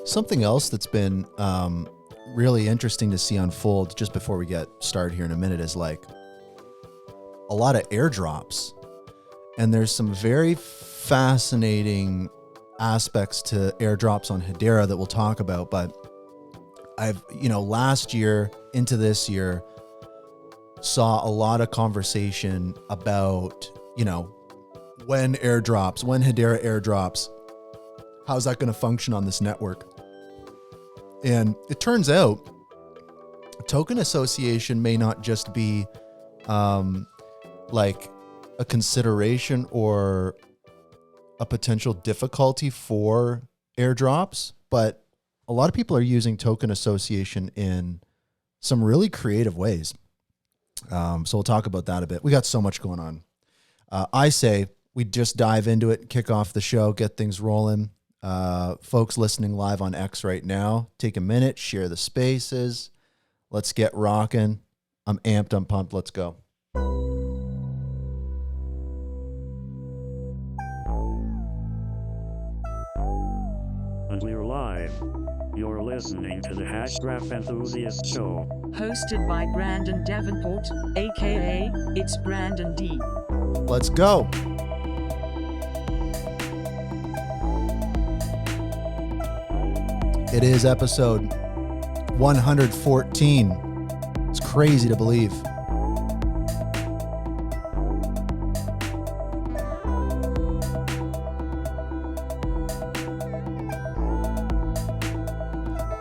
Something else that's been really interesting to see unfold just before we get started here in a minute is like a lot of airdrops. And there's some very fascinating aspects to airdrops on Hedera that we'll talk about. But I've, last year into this year, saw a lot of conversation about, when Hedera airdrops, how's that going to function on this network? And it turns out token association may not just be like a consideration or a potential difficulty for airdrops, but a lot of people are using token association in some really creative ways. So we'll talk about that a bit. We got so much going on. I say we just dive into it, kick off the show, get things rolling. Folks listening live on X right now, take a minute, share the spaces. Let's get rocking. I'm amped, I'm pumped. Let's go. And we're live. You're listening to the Hashgraph Enthusiast Show, hosted by Brandon Davenport, aka itsbrandond. Let's go. It is episode 114. It's crazy to believe.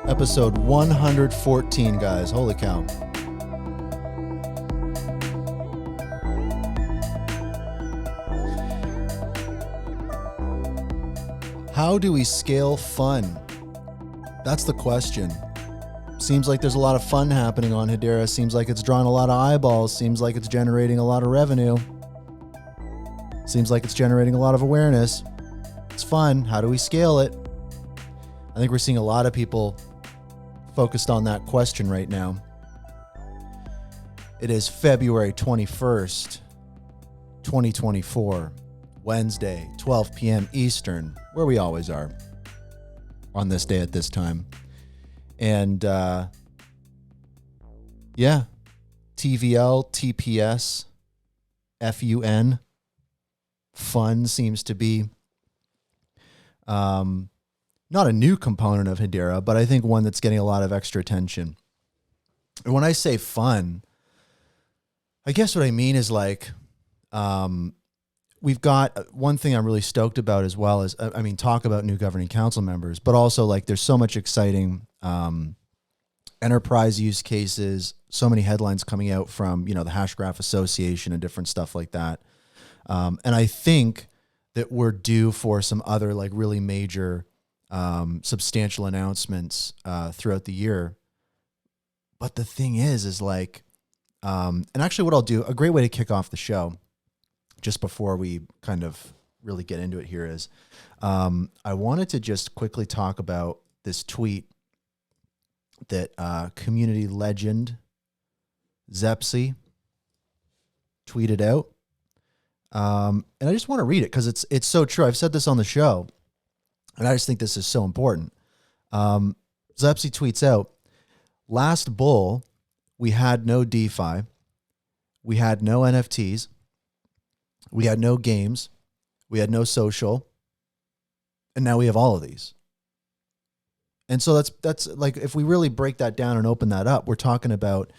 Episode 114, guys. Holy cow. How do we scale fun? That's the question. Seems like there's a lot of fun happening on Hedera. Seems like it's drawing a lot of eyeballs. Seems like it's generating a lot of revenue. Seems like it's generating a lot of awareness. It's fun. How do we scale it? I think we're seeing a lot of people focused on that question right now. It is February 21st, 2024, Wednesday, 12 p.m. Eastern, where we always are on this day at this time. And TVL, TPS, FUN, fun seems to be not a new component of Hedera, but I think one that's getting a lot of extra attention. And when I say fun, I guess what I mean is like, we've got one thing I'm really stoked about as well as, talk about new governing council members, but also like there's so much exciting enterprise use cases, so many headlines coming out from, the Hashgraph Association and different stuff like that. And I think that we're due for some other like really major substantial announcements throughout the year. But the thing is like, and actually what I'll do, a great way to kick off the show, just before we kind of really get into it here is, I wanted to just quickly talk about this tweet that community legend Zepsy tweeted out. And I just want to read it because it's so true. I've said this on the show, and I just think this is so important. Zepsy tweets out, last bull, we had no DeFi. We had no NFTs. We had no games. We had no social. And now we have all of these. And so that's like, if we really break that down and open that up, we're talking about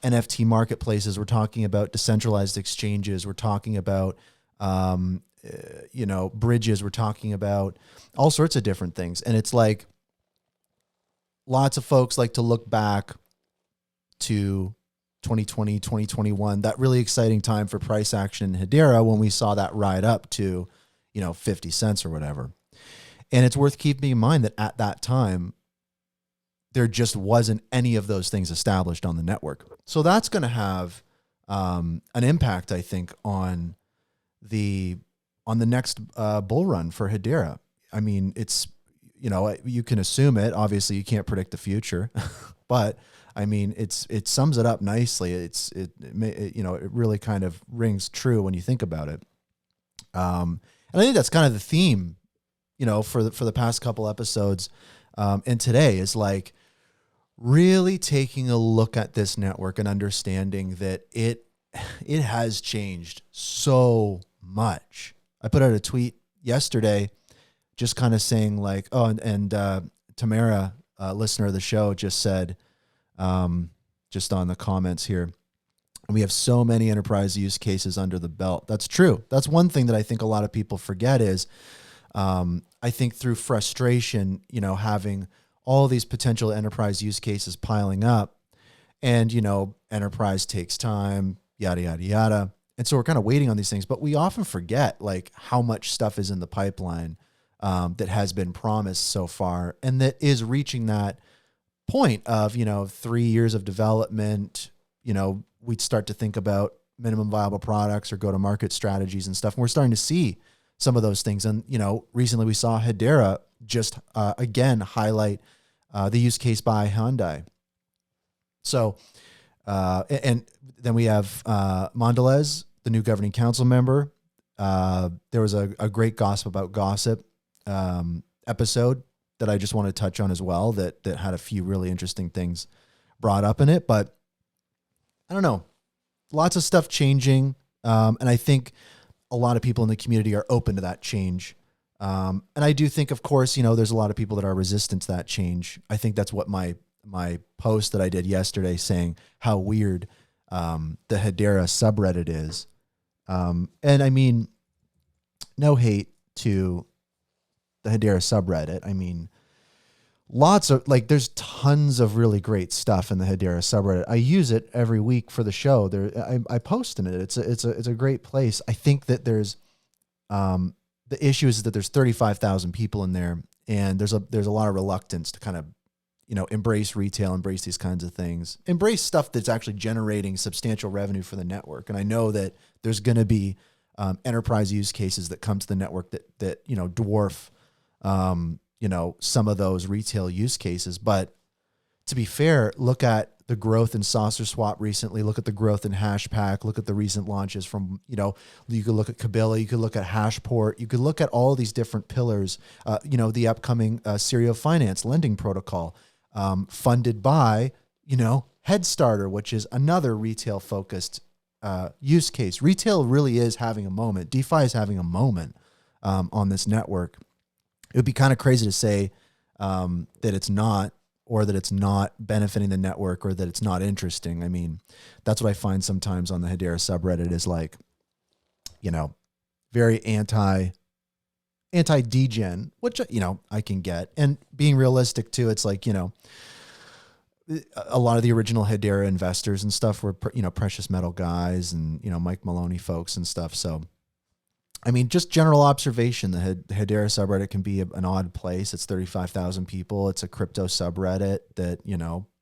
NFT marketplaces. We're talking about decentralized exchanges. We're talking about, bridges. We're talking about all sorts of different things. And it's like lots of folks like to look back to 2020, 2021, that really exciting time for price action in Hedera when we saw that ride up to, 50 cents or whatever. And it's worth keeping in mind that at that time, there just wasn't any of those things established on the network. So that's going to have an impact, I think, on the next bull run for Hedera. I mean, it's, you can assume it. Obviously, you can't predict the future, but I mean, it sums it up nicely. It really kind of rings true when you think about it. And I think that's kind of the theme, for the past couple episodes. and today is like really taking a look at this network and understanding that it has changed so much. I put out a tweet yesterday just kind of saying like, oh, and Tamara, listener of the show, just said, just on the comments here, we have so many enterprise use cases under the belt. That's true. That's one thing that I think a lot of people forget is, I think through frustration, having all these potential enterprise use cases piling up, and, enterprise takes time, yada, yada, yada. And so we're kind of waiting on these things, but we often forget like how much stuff is in the pipeline, that has been promised so far, and that is reaching that point of, 3 years of development. We'd start to think about minimum viable products or go-to-market strategies and stuff. And we're starting to see some of those things. And, recently we saw Hedera just, again, highlight the use case by Hyundai. So, and then we have Mondelēz, the new governing council member. There was a great Gossip About Gossip episode that I just want to touch on as well, that had a few really interesting things brought up in it. But I don't know, lots of stuff changing. And I think a lot of people in the community are open to that change. And I do think, of course, there's a lot of people that are resistant to that change. I think that's what my post that I did yesterday saying how weird the Hedera subreddit is. And I mean, no hate to the Hedera subreddit. I mean, lots of there's tons of really great stuff in the Hedera subreddit. I use it every week for the show. I post in it. It's a great place. I think that there's the issue is that there's 35,000 people in there, and there's a lot of reluctance to kind of embrace retail, embrace these kinds of things, embrace stuff that's actually generating substantial revenue for the network. And I know that there's going to be enterprise use cases that come to the network that dwarf some of those retail use cases. But to be fair, look at the growth in SaucerSwap recently. Look at the growth in HashPack. Look at the recent launches from, you could look at Kabila, you could look at HashPort, you could look at all these different pillars, the upcoming Serial Finance lending protocol, funded by, Headstarter, which is another retail focused use case. Retail really is having a moment. DeFi is having a moment on this network. It would be kind of crazy to say that it's not, or that it's not benefiting the network, or that it's not interesting. I mean, that's what I find sometimes on the Hedera subreddit is like, very anti-degen, which, I can get. And being realistic too, it's like, a lot of the original Hedera investors and stuff were, precious metal guys and, Mike Maloney folks and stuff. So, I mean, just general observation, the Hedera subreddit can be an odd place. It's 35,000 people. It's a crypto subreddit that,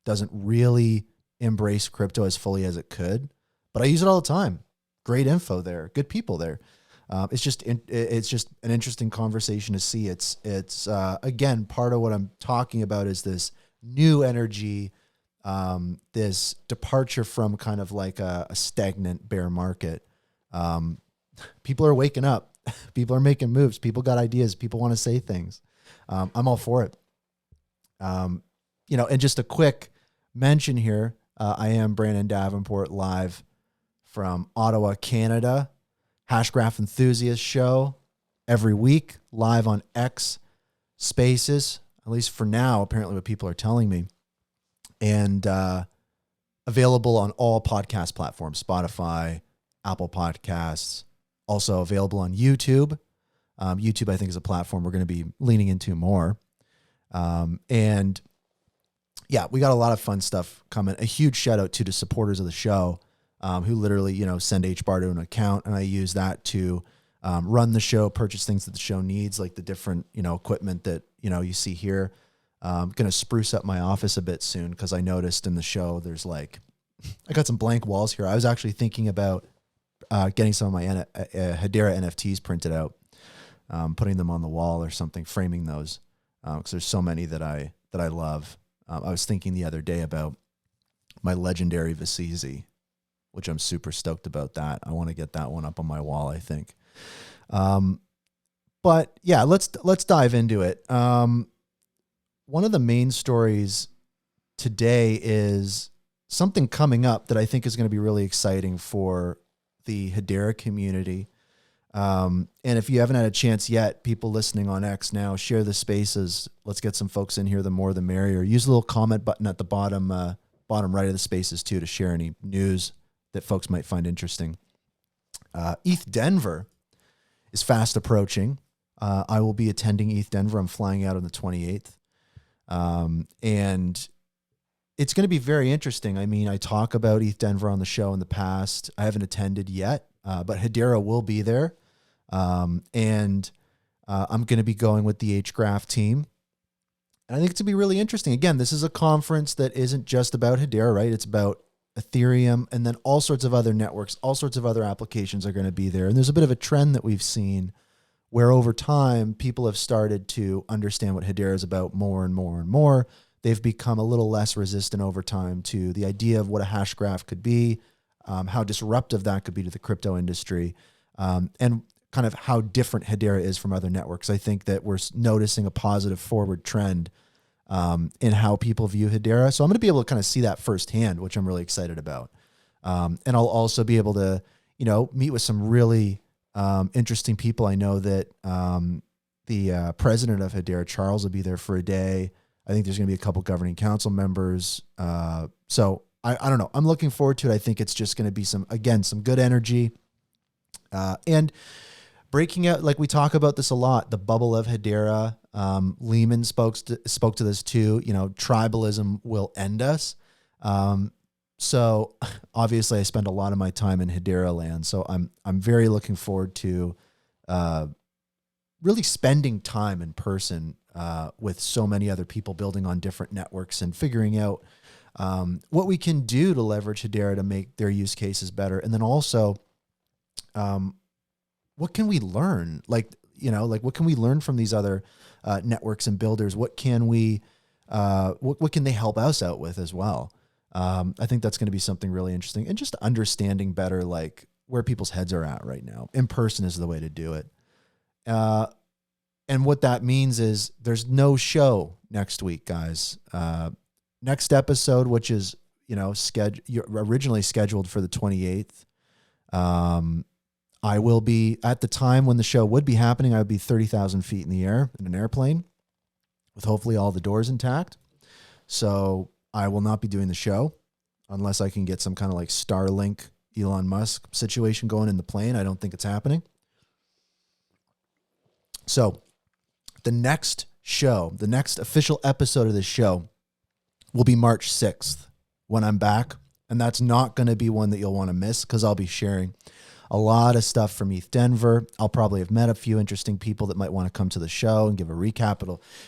doesn't really embrace crypto as fully as it could, but I use it all the time. Great info there, good people there. It's just an interesting conversation to see. It's again, part of what I'm talking about is this new energy, this departure from kind of like a stagnant bear market. People are waking up. People are making moves. People got ideas. People want to say things. I'm all for it. And just a quick mention here. I am Brandon Davenport live from Ottawa, Canada. Hashgraph Enthusiast show every week, live on X Spaces, at least for now, apparently what people are telling me. And available on all podcast platforms, Spotify, Apple Podcasts, also available on YouTube. YouTube, I think, is a platform we're going to be leaning into more. And yeah, we got a lot of fun stuff coming. A huge shout out to the supporters of the show, who literally, send HBAR to an account, and I use that to run the show, purchase things that the show needs, like the different, equipment that, you see here. I'm going to spruce up my office a bit soon because I noticed in the show there's I got some blank walls here. I was actually thinking about getting some of my Hedera NFTs printed out, putting them on the wall or something, framing those, because there's so many that I love. I was thinking the other day about my legendary Vasizi, which I'm super stoked about that. I want to get that one up on my wall, I think. But yeah, let's dive into it. one of the main stories today is something coming up that I think is going to be really exciting for the Hedera community. And if you haven't had a chance yet, people listening on X now, share the spaces. Let's get some folks in here. The more, the merrier. Use the little comment button at the bottom right of the spaces too, to share any news that folks might find interesting. ETHDenver is fast approaching. I will be attending ETHDenver. I'm flying out on the 28th. And it's going to be very interesting. I mean, I talk about ETHDenver on the show in the past. I haven't attended yet, but Hedera will be there. And I'm going to be going with the Hgraph team. And I think it's going to be really interesting. Again, this is a conference that isn't just about Hedera, right? It's about Ethereum, and then all sorts of other networks, all sorts of other applications are going to be there. And there's a bit of a trend that we've seen where over time, people have started to understand what Hedera is about more and more and more. They've become a little less resistant over time to the idea of what a hash graph could be, how disruptive that could be to the crypto industry, and kind of how different Hedera is from other networks. I think that we're noticing a positive forward trend in how people view Hedera. So I'm going to be able to kind of see that firsthand, which I'm really excited about. And I'll also be able to, meet with some really interesting people. I know that the president of Hedera, Charles, will be there for a day. I think there's going to be a couple governing council members. So I don't know. I'm looking forward to it. I think it's just going to be some good energy. And breaking out, like we talk about this a lot, the bubble of Hedera. Lehman spoke to this too. Tribalism will end us. So obviously I spend a lot of my time in Hedera land. So I'm very looking forward to really spending time in person with so many other people building on different networks and figuring out what we can do to leverage Hedera to make their use cases better. And then also, what can we learn? What can we learn from these other networks and builders? What can we, what can they help us out with as well? I think that's going to be something really interesting, and just understanding better, like where people's heads are at right now. In person is the way to do it. And what that means is there's no show next week, guys. Next episode, which is, originally scheduled for the 28th. I will be, at the time when the show would be happening, I would be 30,000 feet in the air in an airplane with hopefully all the doors intact. So I will not be doing the show unless I can get some kind of like Starlink, Elon Musk situation going in the plane. I don't think it's happening. So the next show, the next official episode of this show will be March 6th when I'm back. And that's not going to be one that you'll want to miss, because I'll be sharing a lot of stuff from ETHDenver. I'll probably have met a few interesting people that might want to come to the show and give a recap.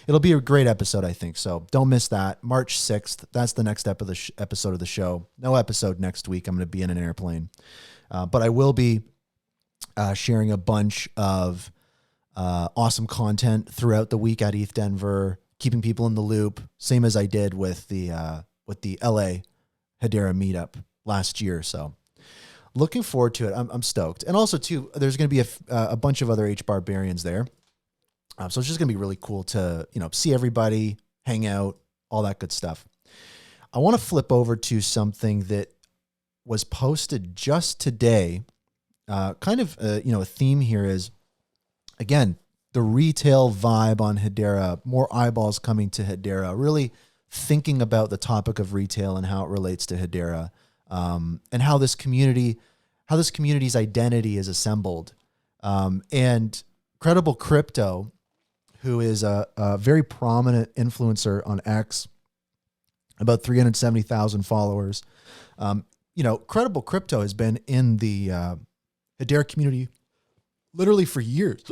It'll be a great episode, I think. So don't miss that. March 6th. That's the next episode of the show. No episode next week. I'm going to be in an airplane. But I will be sharing a bunch of awesome content throughout the week at ETHDenver, keeping people in the loop, same as I did with the LA Hedera meetup last year. So looking forward to it. I'm stoked. And also too, there's going to be a bunch of other HBAR barians there. So it's just going to be really cool to, see everybody, hang out, all that good stuff. I want to flip over to something that was posted just today. A theme here is, again, the retail vibe on Hedera, more eyeballs coming to Hedera, really thinking about the topic of retail and how it relates to Hedera. And how this community's identity is assembled. And Credible Crypto, who is a very prominent influencer on X, about 370,000 followers. Credible Crypto has been in the Hedera community literally for years.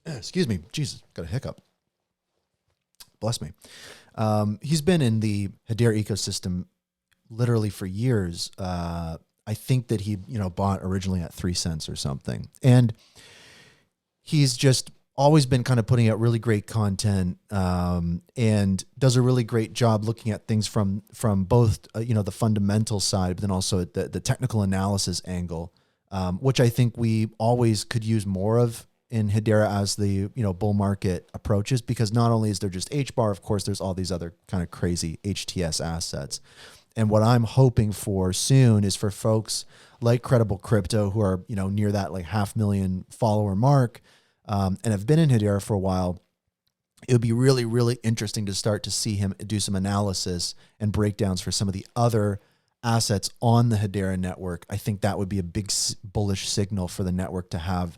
Excuse me. Jesus, got a hiccup. Bless me. He's been in the Hedera ecosystem literally for years. I think that he, bought originally at 3 cents or something. And he's just always been kind of putting out really great content, and does a really great job looking at things from both, the fundamental side, but then also the technical analysis angle, which I think we always could use more of in Hedera as the bull market approaches, because not only is there just HBAR, of course, there's all these other kind of crazy HTS assets. And what I'm hoping for soon is for folks like Credible Crypto, who are near that like 500,000 follower mark, and have been in Hedera for a while. It would be really, really interesting to start to see him do some analysis and breakdowns for some of the other assets on the Hedera network. I think that would be a big bullish signal for the network to have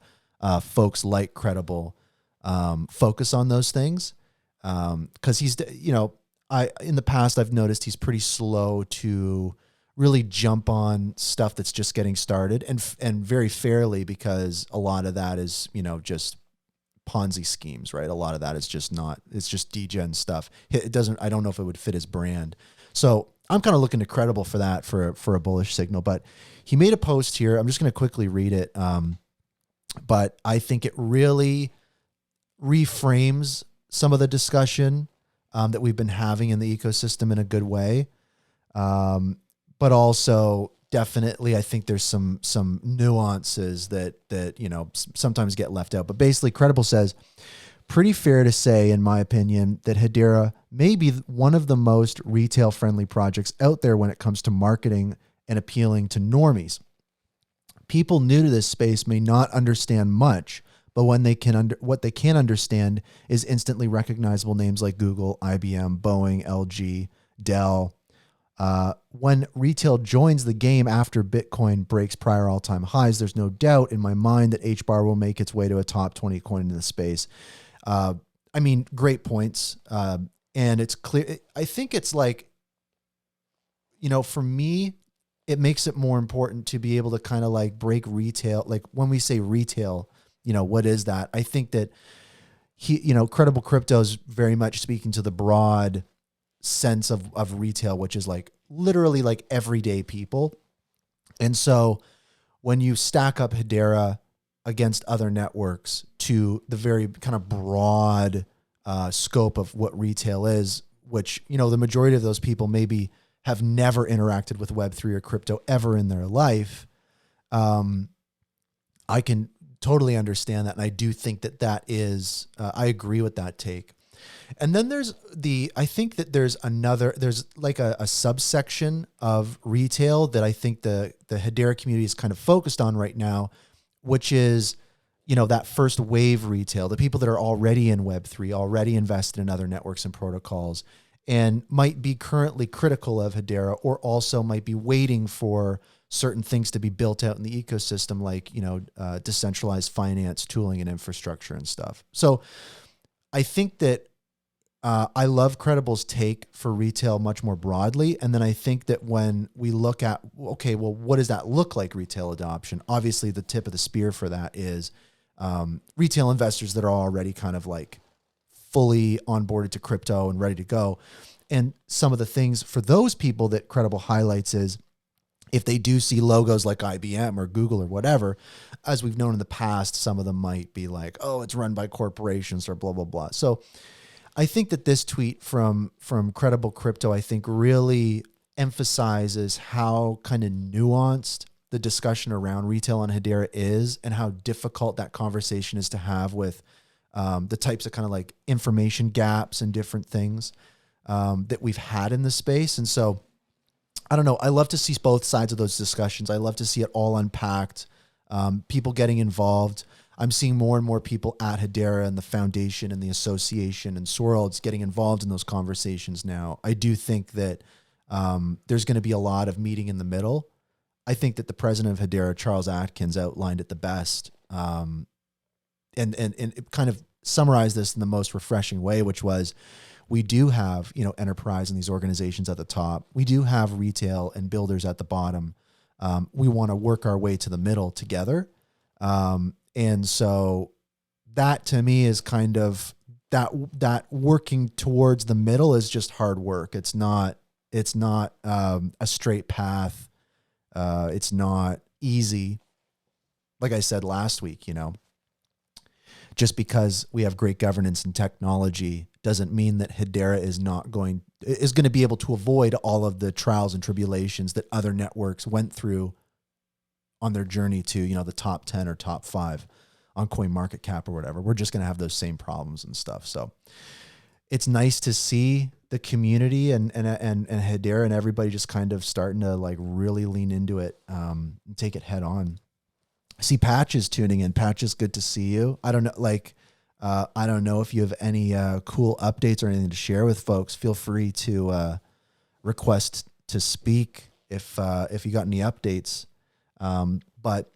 folks like Credible focus on those things. Because he's, in the past, I've noticed he's pretty slow to really jump on stuff that's just getting started, and very fairly, because a lot of that is, just Ponzi schemes, right? A lot of that is just it's just degen stuff. I don't know if it would fit his brand. So I'm kind of looking to Credible for that, for a bullish signal. But he made a post here. I'm just going to quickly read it. But I think it really reframes some of the discussion that we've been having in the ecosystem in a good way. But also definitely, I think there's some nuances that sometimes get left out. But basically, Credible says, pretty fair to say, in my opinion, that Hedera may be one of the most retail-friendly projects out there when it comes to marketing and appealing to normies. People new to this space may not understand much, but when what they can understand is instantly recognizable names like Google, IBM, Boeing, LG, Dell. When retail joins the game after Bitcoin breaks prior all-time highs, there's no doubt in my mind that HBAR will make its way to a top 20 coin in the space. Great points. And it's clear. I think it's like, for me, it makes it more important to be able to kind of like break retail. Like when we say retail, what is that? I think that Credible Crypto is very much speaking to the broad sense of retail, which is like literally like everyday people. And so when you stack up Hedera against other networks to the very kind of broad scope of what retail is, which, the majority of those people maybe have never interacted with Web3 or crypto ever in their life, I can totally understand that. And I do think that is, I agree with that take. And then I think that there's like a subsection of retail that I think the Hedera community is kind of focused on right now, which is, that first wave retail, the people that are already in Web3, already invested in other networks and protocols, and might be currently critical of Hedera, or also might be waiting for certain things to be built out in the ecosystem, like, decentralized finance, tooling, and infrastructure and stuff. So I think that I love Credible's take for retail much more broadly. And then I think that when we look at, okay, well, what does that look like, retail adoption? Obviously, the tip of the spear for that is retail investors that are already kind of like fully onboarded to crypto and ready to go. And some of the things for those people that Credible highlights is, if they do see logos like IBM or Google or whatever, as we've known in the past, some of them might be like, oh, it's run by corporations or blah, blah, blah. So I think that this tweet from Credible Crypto, I think, really emphasizes how kind of nuanced the discussion around retail on Hedera is, and how difficult that conversation is to have with the types of kind of like information gaps and different things that we've had in the space. And so, I don't know, I love to see both sides of those discussions. I love to see it all unpacked, people getting involved. I'm seeing more and more people at Hedera and the foundation and the association and Swirlds getting involved in those conversations now. I do think that there's going to be a lot of meeting in the middle. I think that the president of Hedera, Charles Atkins, outlined it the best, and it kind of summarized this in the most refreshing way, which was, we do have, enterprise and these organizations at the top. We do have retail and builders at the bottom. We want to work our way to the middle together. And so that to me is kind of that working towards the middle is just hard work. It's not a straight path. It's not easy. Like I said last week, just because we have great governance and technology doesn't mean that Hedera is going to be able to avoid all of the trials and tribulations that other networks went through on their journey to, the top 10 or top 5 on CoinMarketCap or whatever. We're just going to have those same problems and stuff. So it's nice to see the community and Hedera and everybody just kind of starting to like really lean into it, and take it head on. I see Patches tuning in. Patches, good to see you. I don't know, I don't know if you have any cool updates or anything to share with folks. Feel free to request to speak if you got any updates. But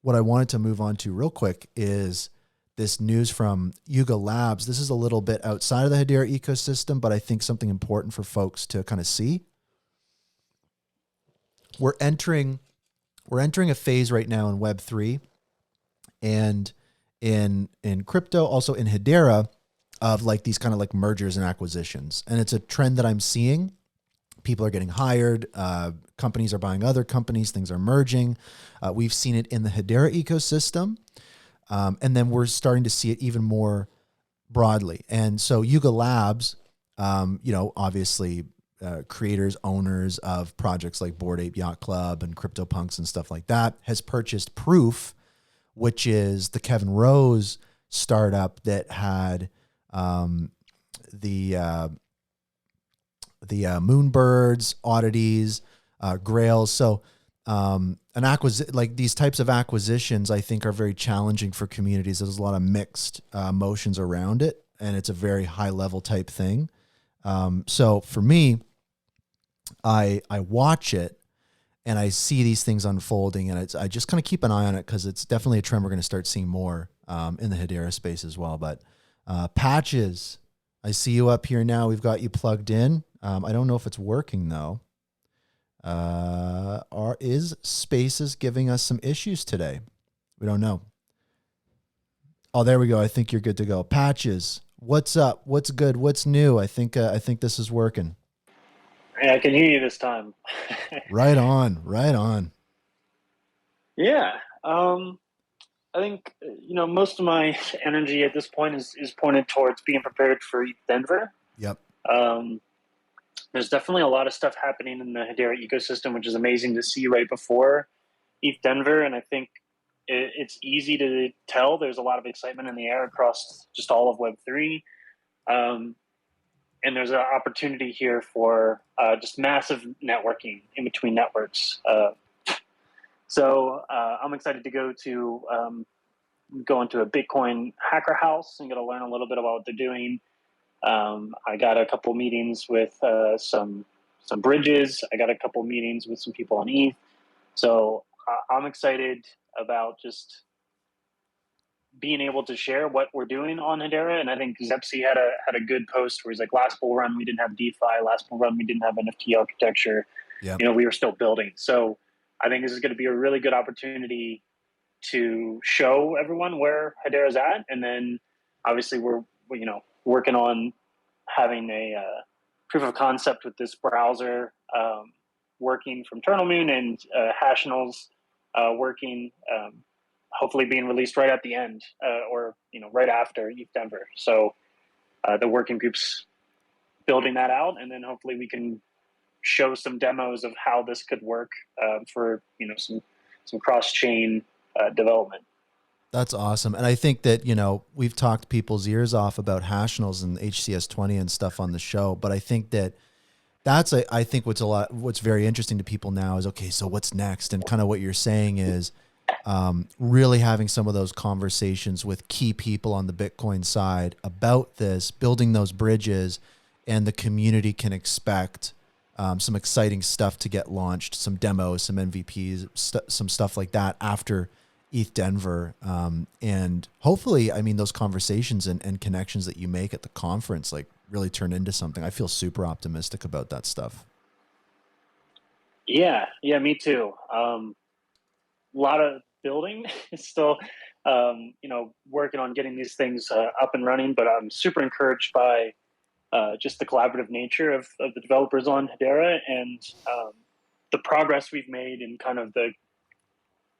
what I wanted to move on to real quick is this news from Yuga Labs. This is a little bit outside of the Hedera ecosystem, but I think something important for folks to kind of see. We're entering a phase right now in Web3 and in crypto, also in Hedera, of like these kind of like mergers and acquisitions. And it's a trend that I'm seeing. People are getting hired. Companies are buying other companies. Things are merging. We've seen it in the Hedera ecosystem. And then we're starting to see it even more broadly. And so Yuga Labs, obviously creators, owners of projects like Bored Ape Yacht Club and CryptoPunks and stuff like that, has purchased Proof, which is the Kevin Rose startup that had the Moonbirds, Oddities, Grails. So like these types of acquisitions, I think, are very challenging for communities. There's a lot of mixed emotions around it, and it's a very high level type thing. So for me, I watch it and I see these things unfolding, and I just kind of keep an eye on it because it's definitely a trend we're going to start seeing more in the Hedera space as well. But Patches, I see you up here now. We've got you plugged in. I don't know if it's working though. Is Spaces giving us some issues today? We don't know. Oh, there we go. I think you're good to go. Patches, what's up? What's good? What's new? I think this is working. Yeah, I can hear you this time. Right on, right on. Yeah. I think, most of my energy at this point is pointed towards being prepared for ETHDenver. Yep. There's definitely a lot of stuff happening in the Hedera ecosystem, which is amazing to see right before ETHDenver. And I think it's easy to tell there's a lot of excitement in the air across just all of Web3. And there's an opportunity here for just massive networking in between networks. So I'm excited to go into a Bitcoin hacker house and get to learn a little bit about what they're doing. I got a couple meetings with some bridges. I got a couple meetings with some people on ETH. So I'm excited about just being able to share what we're doing on Hedera. And I think Zepsi had a good post where he's like, last bull run, we didn't have DeFi. Last bull run, we didn't have NFT architecture. Yep. We were still building. So I think this is going to be a really good opportunity to show everyone where Hedera's at. And then obviously we're working on having a proof of concept with this browser working from TurtleMoon and Hashinals working, hopefully being released right at the end or right after ETHDenver. So the working group's building that out, and then hopefully we can show some demos of how this could work for some cross-chain development. That's awesome. And I think that, we've talked people's ears off about Hashinals and HCS20 and stuff on the show, but I think that I think what's very interesting to people now is, okay, so what's next? And kind of what you're saying is really having some of those conversations with key people on the Bitcoin side about this, building those bridges, and the community can expect some exciting stuff to get launched, some demos, some MVPs, some stuff like that after ETHDenver. And hopefully, those conversations and connections that you make at the conference, like, really turn into something. I feel super optimistic about that stuff. Yeah, me too. A lot of building still, working on getting these things up and running, but I'm super encouraged by just the collaborative nature of the developers on Hedera and the progress we've made in kind of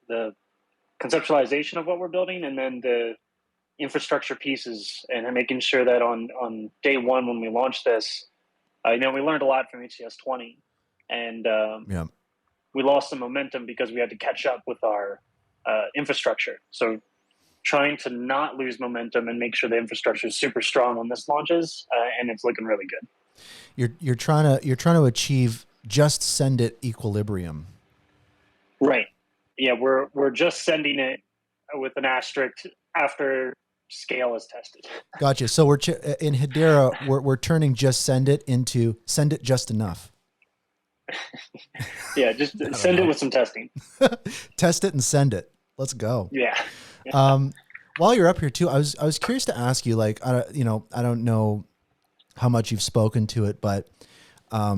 the conceptualization of what we're building, and then the infrastructure pieces, and making sure that on day one when we launched this, we learned a lot from HCS20, and we lost some momentum because we had to catch up with our infrastructure. So trying to not lose momentum and make sure the infrastructure is super strong when this launches, and it's looking really good. You're trying to achieve just send it equilibrium. Right. Yeah, we're just sending it with an asterisk after scale is tested. Gotcha. So we're in Hedera, we're turning just send it into send it just enough. Yeah, just send it with some testing. Test it and send it. Let's go. Yeah. While you're up here too, I was curious to ask you, like, I don't know how much you've spoken to it, but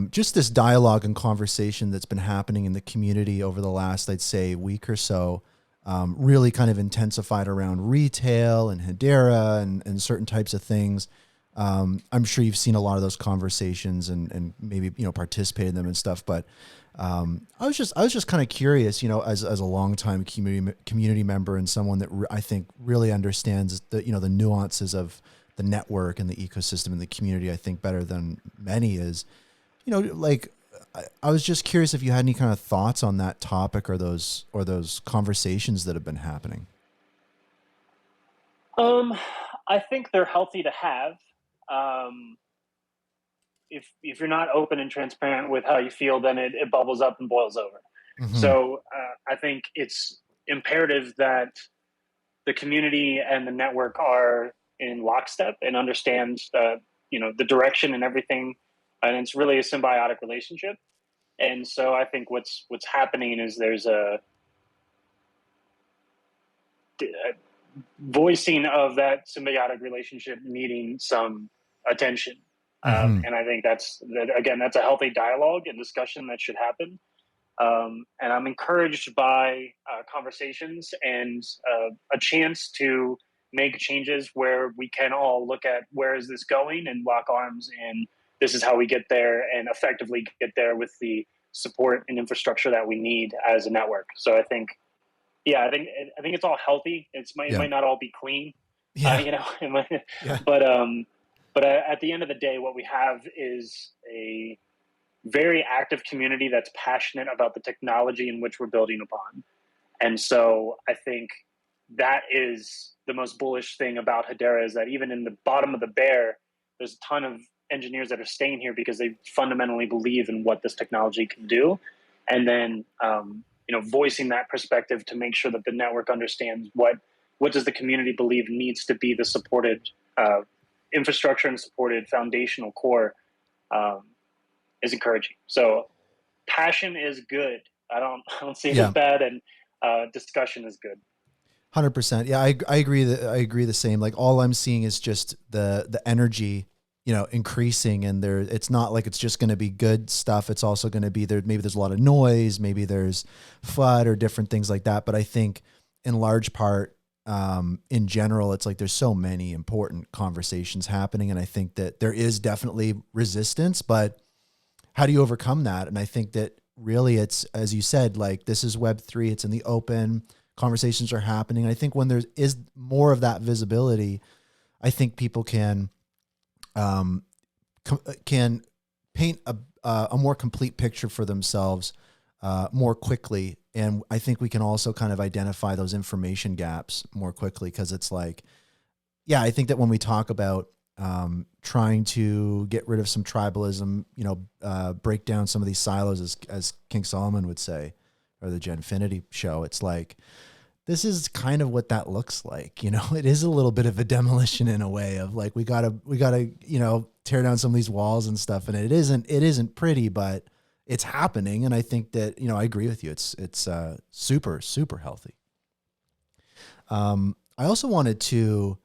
just this dialogue and conversation that's been happening in the community over the last, I'd say, week or so, really kind of intensified around retail and Hedera and certain types of things. I'm sure you've seen a lot of those conversations and maybe, participated in them and stuff, but I was just kind of curious, as a longtime community member and someone that I think really understands the nuances of the network and the ecosystem and the community, I think better than many is, I was just curious if you had any kind of thoughts on that topic or those conversations that have been happening. I think they're healthy to have. If you're not open and transparent with how you feel, then it bubbles up and boils over. Mm-hmm. So I think it's imperative that the community and the network are in lockstep and understand the direction and everything. And it's really a symbiotic relationship. And so I think what's happening is there's a voicing of that symbiotic relationship needing some attention. Mm-hmm. And I think that's a healthy dialogue and discussion that should happen. And I'm encouraged by conversations and a chance to make changes where we can all look at where is this going and lock arms, and this is how we get there and effectively get there with the support and infrastructure that we need as a network. So I think it's all healthy. It might not all be clean, but at the end of the day, what we have is a very active community that's passionate about the technology in which we're building upon. And so I think that is the most bullish thing about Hedera, is that even in the bottom of the bear, there's a ton of engineers that are staying here because they fundamentally believe in what this technology can do. And then, voicing that perspective to make sure that the network understands what does the community believe needs to be the supported infrastructure and supported foundational core is encouraging. So passion is good. I don't see it as bad, and discussion is good. 100%. Yeah, I agree the same. Like, all I'm seeing is just the energy, increasing, and it's not like it's just going to be good stuff. It's also going to be there. Maybe there's a lot of noise, maybe there's FUD or different things like that. But I think in large part, in general, it's like there's so many important conversations happening. And I think that there is definitely resistance, but how do you overcome that? And I think that really it's, as you said, like, this is Web3, it's in the open, conversations are happening. I think when there is more of that visibility, I think people can paint a more complete picture for themselves more quickly. And I think we can also kind of identify those information gaps more quickly, because it's like, I think that when we talk about trying to get rid of some tribalism, break down some of these silos, as King Solomon would say, or the Genfinity show, it's like, this is kind of what that looks like. It is a little bit of a demolition in a way of like, we gotta, tear down some of these walls and stuff. And it isn't pretty, but it's happening. And I think that, I agree with you. It's super, super healthy. I also wanted to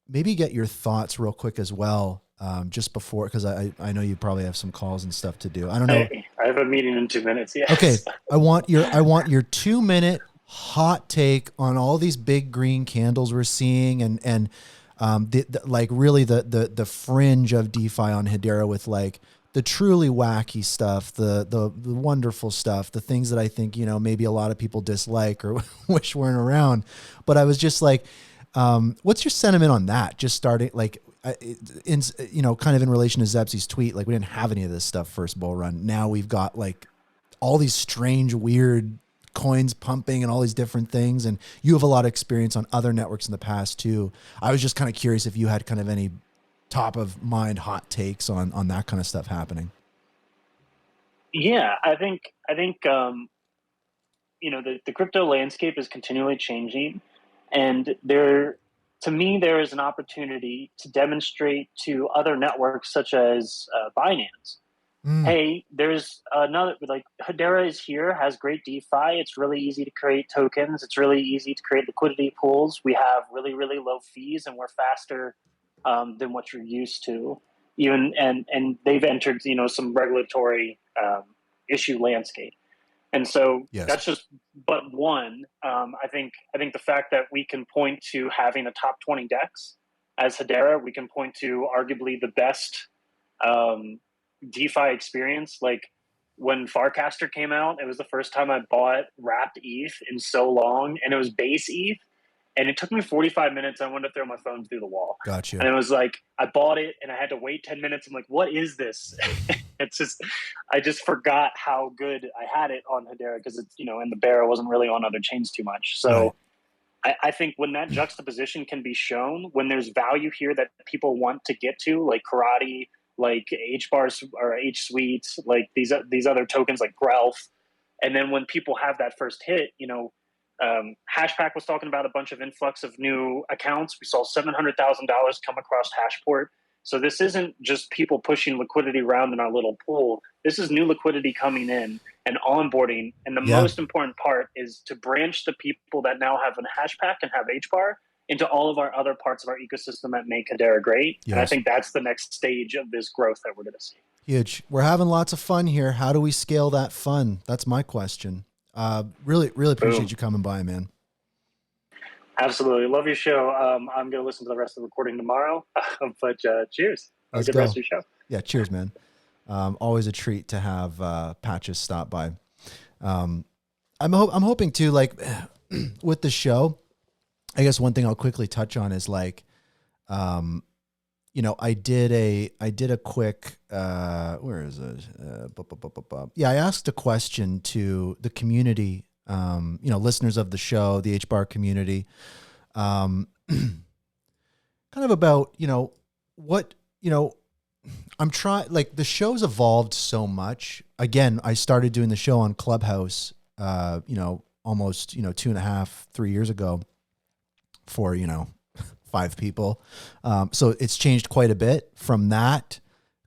maybe get your thoughts real quick as well. Just before, because I know you probably have some calls and stuff to do. I don't know. I have a meeting in 2 minutes. Yes. Okay. I want your 2-minute hot take on all these big green candles we're seeing, and like really the fringe of DeFi on Hedera, with like the truly wacky stuff, the wonderful stuff, the things that I think, maybe a lot of people dislike or wish weren't around. But I was just like, what's your sentiment on that? Just starting like, kind of in relation to Zepsi's tweet, like, we didn't have any of this stuff first bull run. Now we've got like all these strange, weird coins pumping and all these different things. And you have a lot of experience on other networks in the past too. I was just kind of curious if you had kind of any top of mind hot takes on that kind of stuff happening. Yeah, I think the crypto landscape is continually changing, and to me, there is an opportunity to demonstrate to other networks such as Binance. Hey, there's another, like Hedera is here, has great DeFi. It's really easy to create tokens. It's really easy to create liquidity pools. We have really, really low fees, and we're faster than what you're used to. And they've entered, some regulatory issue landscape. And so that's just but one. I think the fact that we can point to having a top 20 DEX as Hedera, we can point to arguably the best DeFi experience. Like when Farcaster came out, it was the first time I bought wrapped ETH in so long, and it was base ETH. And it took me 45 minutes. I wanted to throw my phone through the wall. Gotcha. And it was like, I bought it and I had to wait 10 minutes. I'm like, what is this? I just forgot how good I had it on Hedera because it's, and the bear wasn't really on other chains too much. So I think when that juxtaposition can be shown, when there's value here that people want to get to, like Karate, like HBAR or H Suites, like these other tokens like Grelf. And then when people have that first hit, Hashpack was talking about a bunch of influx of new accounts. We saw $700,000 come across HashPort. So this isn't just people pushing liquidity around in our little pool. This is new liquidity coming in and onboarding. And the most important part is to branch the people that now have a Hashpack and have HBAR into all of our other parts of our ecosystem that make Hedera great. Yes. And I think that's the next stage of this growth that we're going to see. Huge. We're having lots of fun here. How do we scale that fun? That's my question. Really appreciate you coming by, man. Absolutely. Love your show. I'm going to listen to the rest of the recording tomorrow, but cheers. Let's good go. Rest of your show. Yeah. Cheers, man. Always a treat to have Patches stop by. I'm hoping to, like, with the show, I guess one thing I'll quickly touch on is like, I did a quick, where is it? Yeah, I asked a question to the community, listeners of the show, the HBAR community, kind of about, what, I'm trying, like the show's evolved so much. Again, I started doing the show on Clubhouse, almost, 2.5, 3 years ago for, 5 people. So it's changed quite a bit from that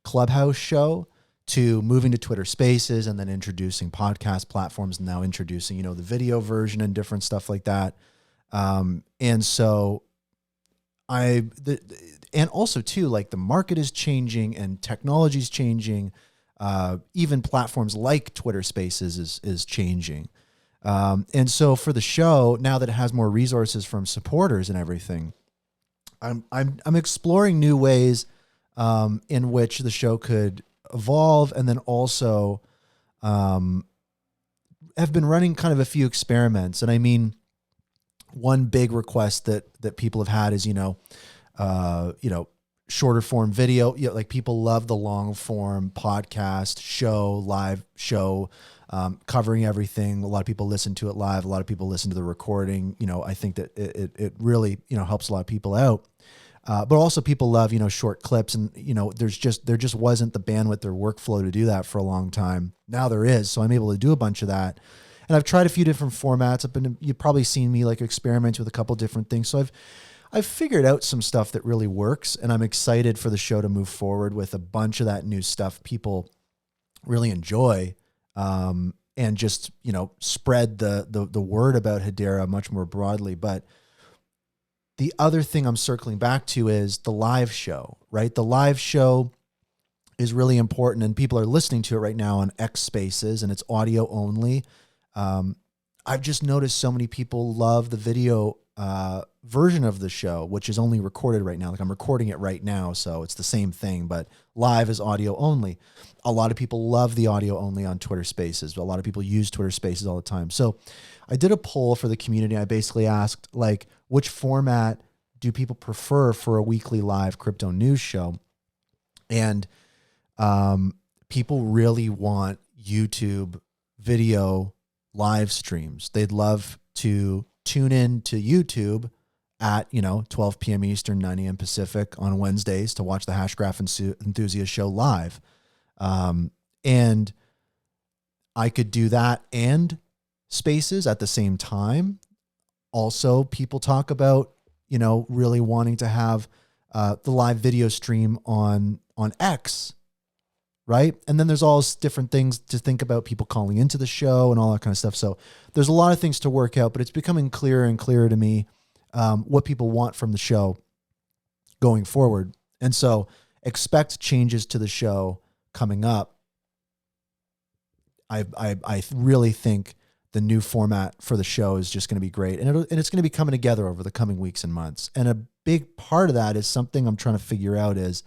Clubhouse show to moving to Twitter Spaces and then introducing podcast platforms and now introducing, the video version and different stuff like that. And so and also too, like the market is changing and technology is changing. Even platforms like Twitter Spaces is changing. And so for the show, now that it has more resources from supporters and everything, I'm exploring new ways in which the show could evolve, and then also have been running kind of a few experiments. And I mean, one big request that people have had is shorter form video. Like people love the long form podcast show, live show, covering everything. A lot of people listen to it live. A lot of people listen to the recording. I think that it really, helps a lot of people out. But also people love, short clips, and, there just wasn't the bandwidth or workflow to do that for a long time. Now there is. So I'm able to do a bunch of that. And I've tried a few different formats. You've probably seen me like experiment with a couple different things. So I've figured out some stuff that really works, and I'm excited for the show to move forward with a bunch of that new stuff people really enjoy. And just, spread the word about Hedera much more broadly. But the other thing I'm circling back to is the live show, right? The live show is really important, and people are listening to it right now on X Spaces, and it's audio only. I've just noticed so many people love the video version of the show, which is only recorded right now. Like I'm recording it right now, so it's the same thing, but live is audio only. A lot of people love the audio only on Twitter Spaces. A lot of people use Twitter Spaces all the time. So I did a poll for the community. I basically asked, like, which format do people prefer for a weekly live crypto news show? And people really want YouTube video live streams. They'd love to tune in to YouTube at, 12 p.m. Eastern, 9 a.m. Pacific on Wednesdays to watch the Hashgraph Enthusiast Show live. And I could do that and Spaces at the same time. Also, people talk about, really wanting to have the live video stream on X, right? And then there's all different things to think about, people calling into the show and all that kind of stuff. So there's a lot of things to work out, but it's becoming clearer and clearer to me what people want from the show going forward. And so expect changes to the show coming up. I really think the new format for the show is just going to be great. And it's going to be coming together over the coming weeks and months. And a big part of that is something I'm trying to figure out is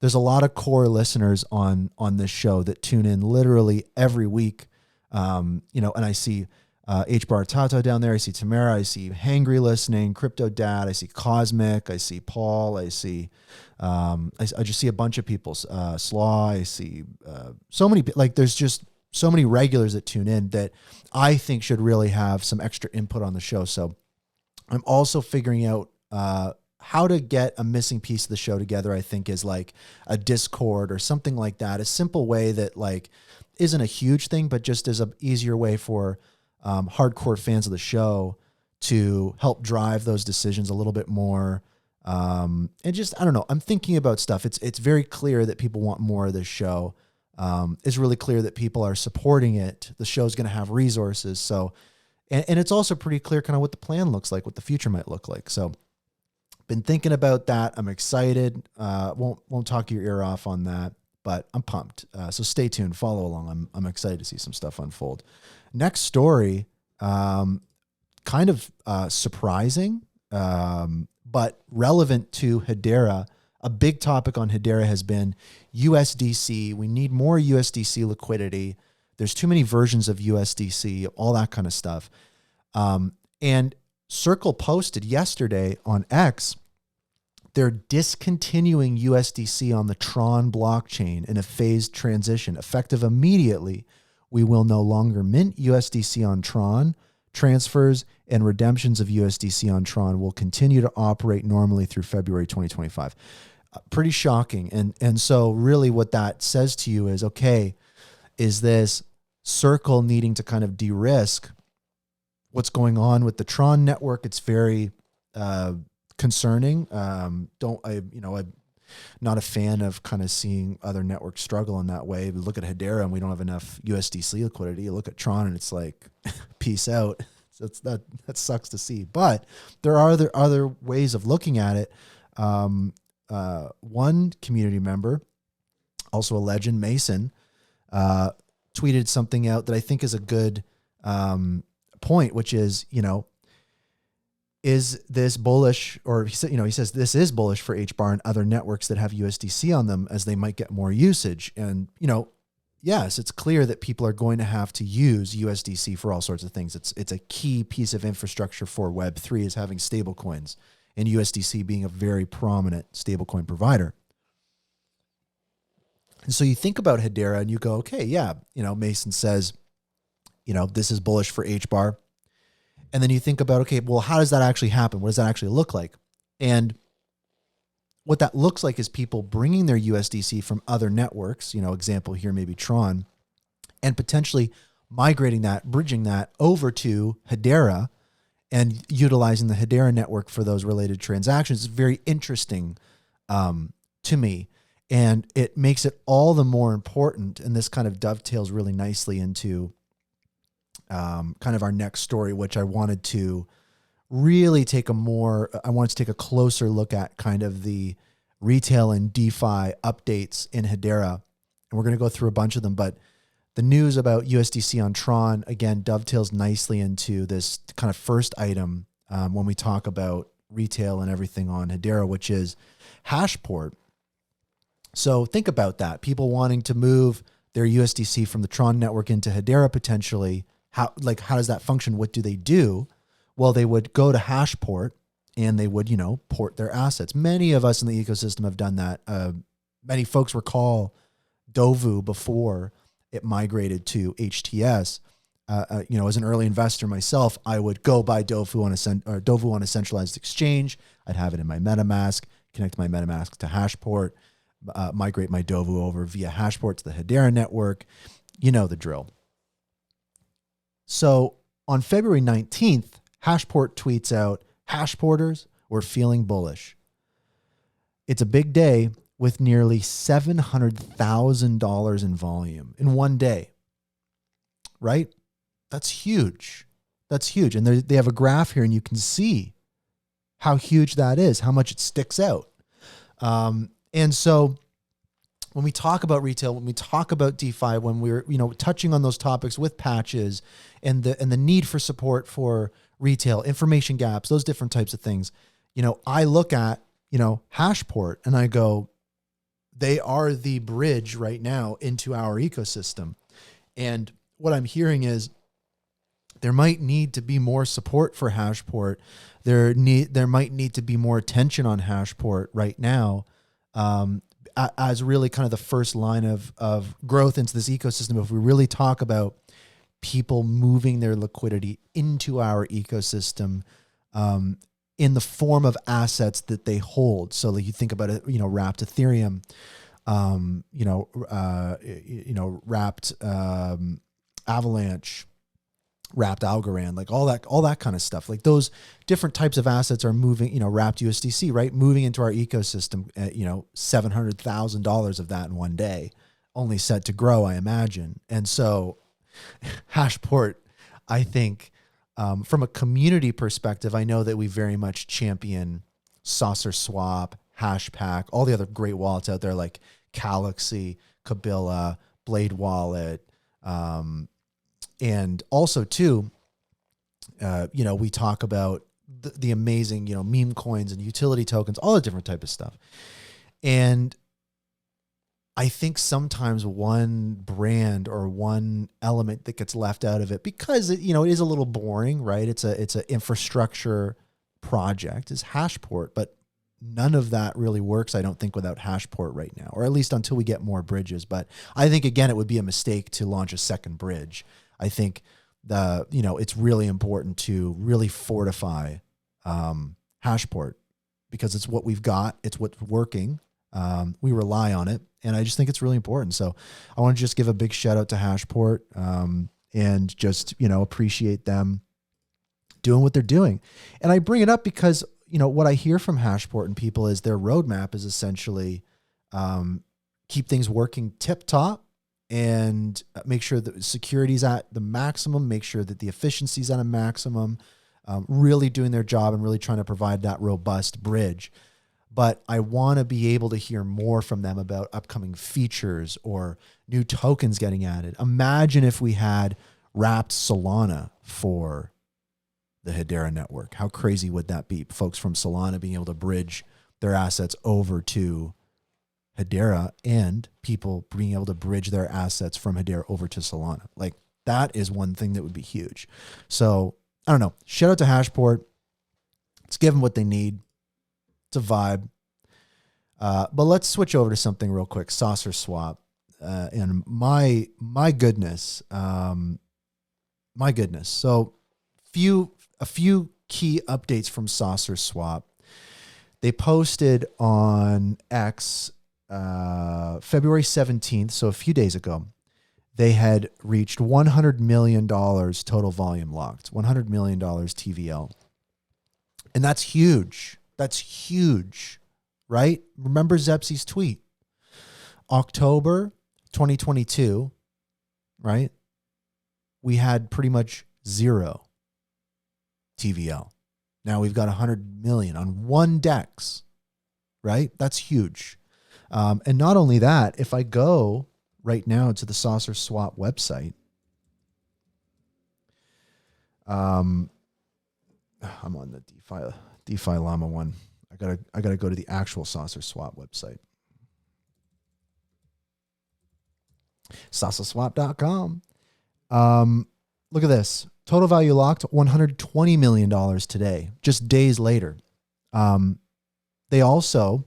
there's a lot of core listeners on this show that tune in literally every week. And I see HBAR Tato down there. I see Tamara. I see Hangry listening, Crypto Dad. I see Cosmic. I see Paul. I see, I just see a bunch of people, Slaw. I see so many, there's just so many regulars that tune in that I think should really have some extra input on the show. So I'm also figuring out how to get a missing piece of the show together. I think is like a Discord or something like that. A simple way that isn't a huge thing, but just is an easier way for hardcore fans of the show to help drive those decisions a little bit more. And just, I don't know, I'm thinking about stuff. It's very clear that people want more of this show. It's really clear that people are supporting it. The show's going to have resources. So, and it's also pretty clear kind of what the plan looks like, what the future might look like. So been thinking about that. I'm excited. Won't talk your ear off on that, but I'm pumped. So stay tuned, follow along. I'm excited to see some stuff unfold. Next story, kind of surprising, but relevant to Hedera. A big topic on Hedera has been USDC. We need more USDC liquidity. There's too many versions of USDC, all that kind of stuff. And Circle posted yesterday on X, they're discontinuing USDC on the Tron blockchain in a phased transition. Effective immediately, we will no longer mint USDC on Tron. Transfers and redemptions of USDC on Tron will continue to operate normally through February 2025. Pretty shocking. And so really what that says to you is, okay, is this Circle needing to kind of de-risk what's going on with the Tron network? It's very concerning. I'm not a fan of kind of seeing other networks struggle in that way. We look at Hedera and we don't have enough USDC liquidity. You look at Tron and it's like, peace out. So that sucks to see. But there are other ways of looking at it. One community member, also a legend, Mason, tweeted something out that I think is a good point, which is, is this bullish? Or he says this is bullish for HBAR and other networks that have USDC on them, as they might get more usage. And yes, it's clear that people are going to have to use USDC for all sorts of things. It's a key piece of infrastructure for Web3 is having stable coins, and USDC being a very prominent stablecoin provider. And so you think about Hedera and you go, okay, yeah, Mason says, this is bullish for HBAR. And then you think about, okay, well, how does that actually happen? What does that actually look like? And what that looks like is people bringing their USDC from other networks, example here, maybe Tron, and potentially migrating that, bridging that over to Hedera and utilizing the Hedera network for those related transactions. It's very interesting to me. And it makes it all the more important. And this kind of dovetails really nicely into kind of our next story, which I wanted to really take a closer look at kind of the retail and DeFi updates in Hedera. And we're going to go through a bunch of them, but the news about USDC on Tron, again, dovetails nicely into this kind of first item when we talk about retail and everything on Hedera, which is HashPort. So think about that. People wanting to move their USDC from the Tron network into Hedera potentially. How does that function? What do they do? Well, they would go to HashPort and they would, port their assets. Many of us in the ecosystem have done that. Many folks recall Dovu before it migrated to HTS. as an early investor myself, I would go buy Dovu on a centralized exchange. I'd have it in my MetaMask, connect my MetaMask to HashPort, migrate my Dovu over via HashPort to the Hedera network. You know the drill. So on February 19th, HashPort tweets out, "Hashporters, we're feeling bullish. It's a big day with nearly $700,000 in volume in one day." Right? That's huge. That's huge. And they have a graph here, and you can see how huge that is, how much it sticks out. And so when we talk about retail, when we talk about DeFi, when we're, touching on those topics with patches and the need for support for retail, information gaps, those different types of things, I look at, HashPort and I go, they are the bridge right now into our ecosystem. And what I'm hearing is there might need to be more support for HashPort. There might need to be more attention on HashPort right now, as really kind of the first line of growth into this ecosystem. If we really talk about people moving their liquidity into our ecosystem, in the form of assets that they hold. So like you think about it, wrapped Ethereum, wrapped Avalanche, wrapped Algorand, like all that kind of stuff. Like those different types of assets are moving, wrapped USDC, right? Moving into our ecosystem, $700,000 of that in one day, only set to grow, I imagine. And so HashPort, I think, from a community perspective, I know that we very much champion SaucerSwap, Hashpack, all the other great wallets out there like Galaxy, Kabila, Blade Wallet, and also too, we talk about the amazing, meme coins and utility tokens, all the different type of stuff. And I think sometimes one brand or one element that gets left out of it because it is a little boring, right? It's an infrastructure project is HashPort, but none of that really works, I don't think, without HashPort right now, or at least until we get more bridges. But I think, again, it would be a mistake to launch a second bridge. I think it's really important to really fortify HashPort because it's what we've got. It's what's working. We rely on it. And I just think it's really important. So I want to just give a big shout out to HashPort and just, appreciate them doing what they're doing. And I bring it up because, what I hear from HashPort and people is their roadmap is essentially keep things working tip top and make sure that security's at the maximum, make sure that the efficiency's at a maximum, really doing their job and really trying to provide that robust bridge. But I want to be able to hear more from them about upcoming features or new tokens getting added. Imagine if we had wrapped Solana for the Hedera network. How crazy would that be? Folks from Solana being able to bridge their assets over to Hedera and people being able to bridge their assets from Hedera over to Solana. Like that is one thing that would be huge. So I don't know. Shout out to HashPort. Let's give them what they need. It's a vibe. But let's switch over to something real quick. SaucerSwap. And my goodness. So a few key updates from SaucerSwap. They posted on X February 17th, so a few days ago. They had reached $100 million total volume locked. $100 million TVL. And that's huge. That's huge, right? Remember Zepsi's tweet. October 2022, right? We had pretty much zero TVL. Now we've got 100 million on one DEX, right? That's huge. And not only that, if I go right now to the SaucerSwap website, I'm on the DeFi Llama one. I gotta go to the actual SaucerSwap website. SaucerSwap.com. Look at this. Total value locked, $120 million today, just days later. They also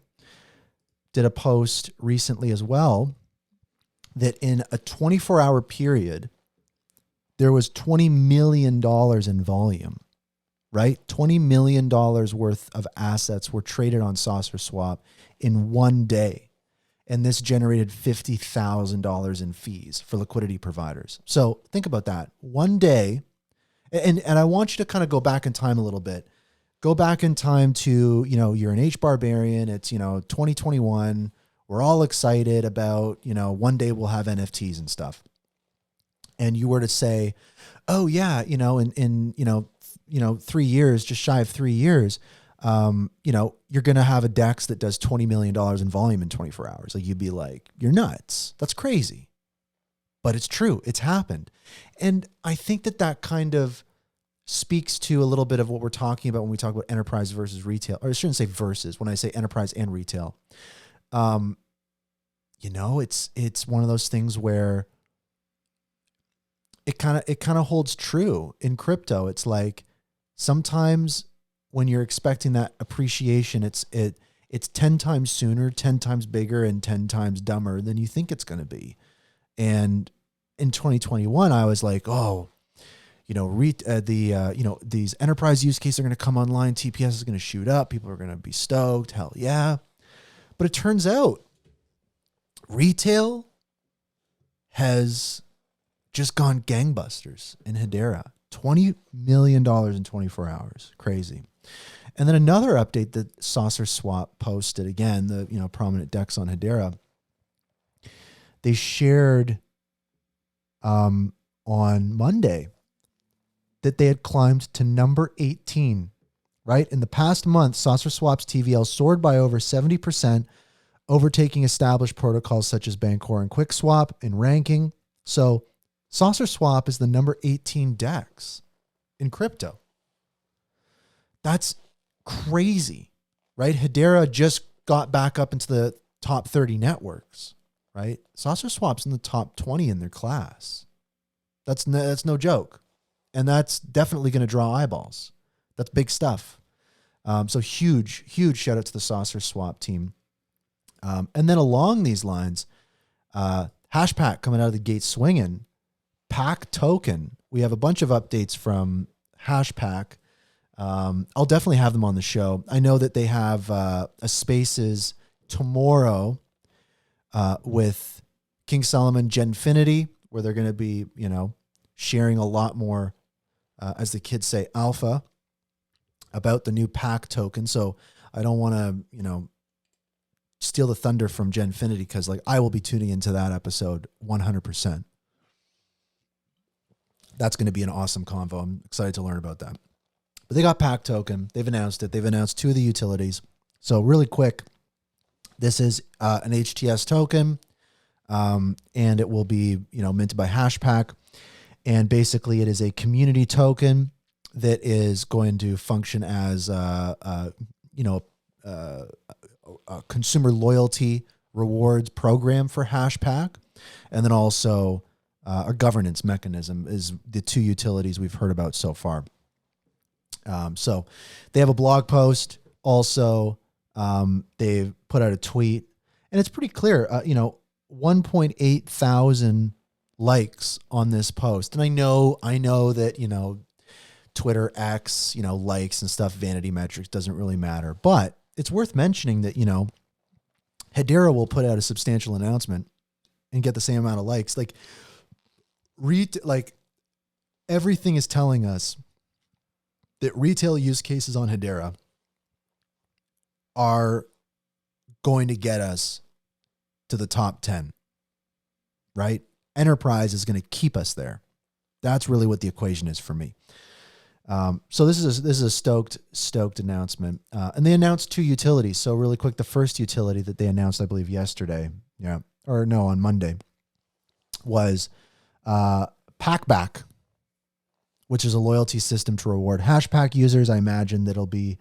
did a post recently as well that in a 24-hour period, there was $20 million in volume, right? $20 million worth of assets were traded on SaucerSwap in one day. And this generated $50,000 in fees for liquidity providers. So think about that. One day, and I want you to kind of go back in time a little bit. Go back in time to, you're an HBAR. It's, 2021. We're all excited about, one day we'll have NFTs and stuff. And you were to say, oh yeah, in 3 years, just shy of 3 years, you're going to have a DEX that does $20 million in volume in 24 hours. Like, you'd be like, you're nuts. That's crazy. But it's true. It's happened. And I think that kind of speaks to a little bit of what we're talking about when we talk about enterprise versus retail, or I shouldn't say versus, when I say enterprise and retail. It's one of those things where it kind of holds true in crypto. It's like, sometimes when you're expecting that appreciation, it's 10 times sooner, 10 times bigger, and 10 times dumber than you think it's going to be. And in 2021, I was like, these enterprise use cases are going to come online. TPS is going to shoot up. People are going to be stoked. Hell yeah. But it turns out retail has just gone gangbusters in Hedera. $20 million in 24 hours. Crazy. And then another update that SaucerSwap posted, again, the prominent DEX on Hedera, they shared on Monday that they had climbed to number 18, right? In the past month, SaucerSwap's TVL soared by over 70%, overtaking established protocols such as Bancor and QuickSwap in ranking. So SaucerSwap is the number 18 DEX in crypto. That's crazy, right? Hedera just got back up into the top 30 networks, right? SaucerSwap's in the top 20 in their class. That's no joke. And that's definitely going to draw eyeballs. That's big stuff. So huge shout out to the SaucerSwap team. And then along these lines, Hashpack coming out of the gate swinging. Pack token. We have a bunch of updates from Hashpack. I'll definitely have them on the show. I know that they have a Spaces tomorrow with King Solomon Genfinity, where they're going to be, sharing a lot more, as the kids say, alpha about the new Pack token. So I don't want to, steal the thunder from Genfinity, because I will be tuning into that episode 100%. That's going to be an awesome convo. I'm excited to learn about that. But they got Pack token. They've announced it. They've announced 2 of the utilities. So really quick, this is an HTS token, and it will be minted by Hashpack. And basically, it is a community token that is going to function as a consumer loyalty rewards program for Hashpack, and then also a governance mechanism is the 2 utilities we've heard about so far. So they have a blog post. Also, they've put out a tweet, and it's pretty clear, 1.8 thousand likes on this post. And I know that, Twitter X, likes and stuff, vanity metrics doesn't really matter, but it's worth mentioning that, Hedera will put out a substantial announcement and get the same amount of likes. Everything is telling us that retail use cases on Hedera are going to get us to the top 10, right? Enterprise is going to keep us there. That's really what the equation is for me. So this is a stoked announcement. And they announced 2 utilities. So really quick, the first utility that they announced, I believe yesterday, on Monday, was Packback, which is a loyalty system to reward Hashpack users. I imagine that'll be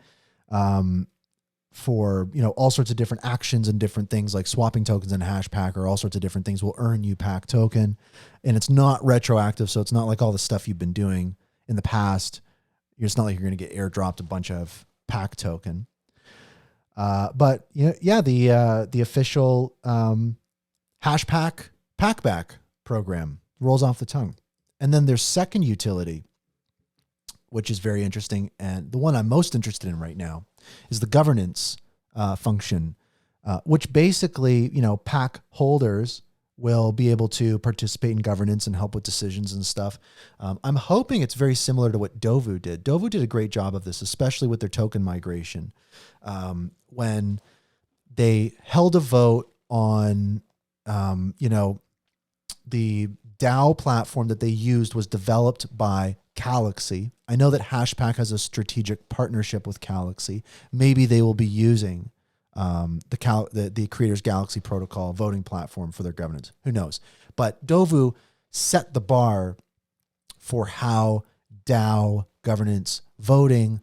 for all sorts of different actions and different things, like swapping tokens in Hashpack, or all sorts of different things will earn you Pack token. And it's not retroactive, so it's not like all the stuff you've been doing in the past. It's not like you're going to get airdropped a bunch of Pack token. But the official Hashpack Packback program rolls off the tongue. And then their second utility, which is very interesting, and the one I'm most interested in right now, is the governance function, which basically, pack holders will be able to participate in governance and help with decisions and stuff. I'm hoping it's very similar to what Dovu did. Dovu did a great job of this, especially with their token migration. When they held a vote on, the DAO platform that they used was developed by Galaxy. I know that Hashpack has a strategic partnership with Galaxy. Maybe they will be using the Creators Galaxy protocol voting platform for their governance. Who knows? But Dovu set the bar for how DAO governance voting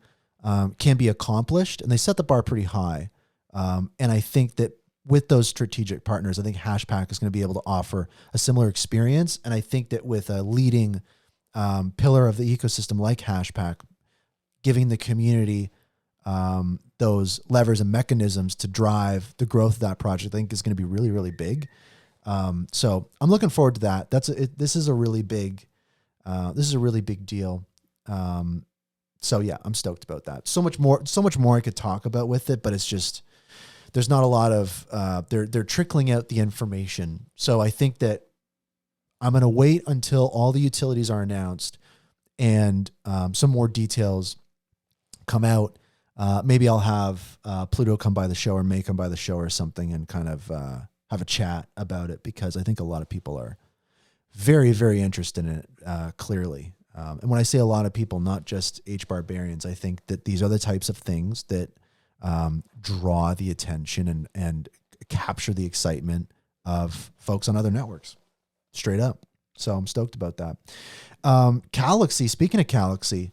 can be accomplished, and they set the bar pretty high. And I think that with those strategic partners, I think Hashpack is going to be able to offer a similar experience. And I think that with a leading pillar of the ecosystem like Hashpack, giving the community those levers and mechanisms to drive the growth of that project, I think is going to be really, really big. So I'm looking forward to that. This is a really big deal. So yeah, I'm stoked about that. So much more I could talk about with it, but it's just, there's not a lot of, they're trickling out the information. So I think that I'm going to wait until all the utilities are announced and some more details come out. Maybe I'll have Pluto come by the show, or May come by the show or something, and kind of have a chat about it, because I think a lot of people are very, very interested in it, clearly. And when I say a lot of people, not just HBARbarians, I think that these are the types of things that draw the attention and capture the excitement of folks on other networks, straight up. So I'm stoked about that. Galaxy, speaking of Galaxy,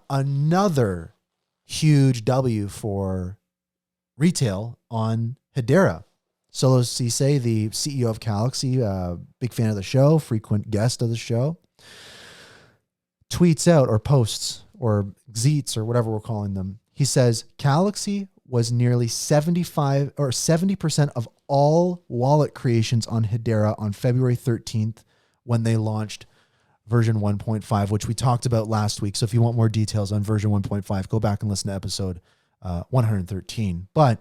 another huge W for retail on Hedera. Solo Cisse, the CEO of Galaxy, big fan of the show, frequent guest of the show, tweets out or posts or Zeets or whatever we're calling them. He says Galaxy was nearly 70% of all wallet creations on Hedera on February 13th when they launched version 1.5, which we talked about last week. So if you want more details on version 1.5, go back and listen to episode 113. But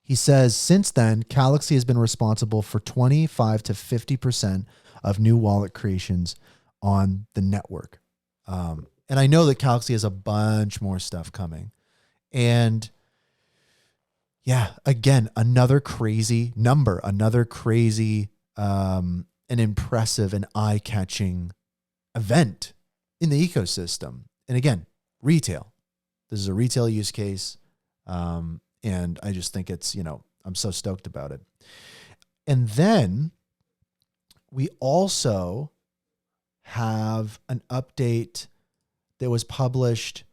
he says since then, Galaxy has been responsible for 25 to 50% of new wallet creations on the network. And I know that Galaxy has a bunch more stuff coming. And yeah, again, another crazy number, another crazy and impressive and eye-catching event in the ecosystem. And again, retail. This is a retail use case. And I just think it's, I'm so stoked about it. And then we also have an update that was published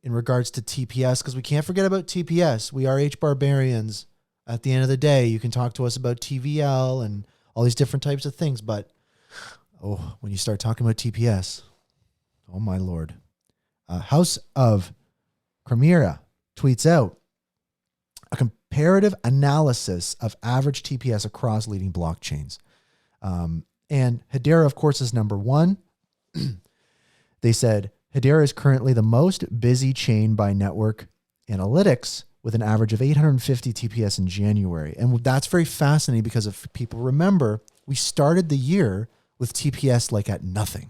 in regards to TPS, because we can't forget about TPS. We are HBARbarians. At the end of the day, you can talk to us about TVL and all these different types of things, but when you start talking about TPS, oh my Lord. House of Chimera tweets out a comparative analysis of average TPS across leading blockchains. And Hedera, of course, is number one. They said Hedera is currently the most busy chain by network analytics, with an average of 850 TPS in January. And that's very fascinating, because if people remember, we started the year with TPS like at nothing.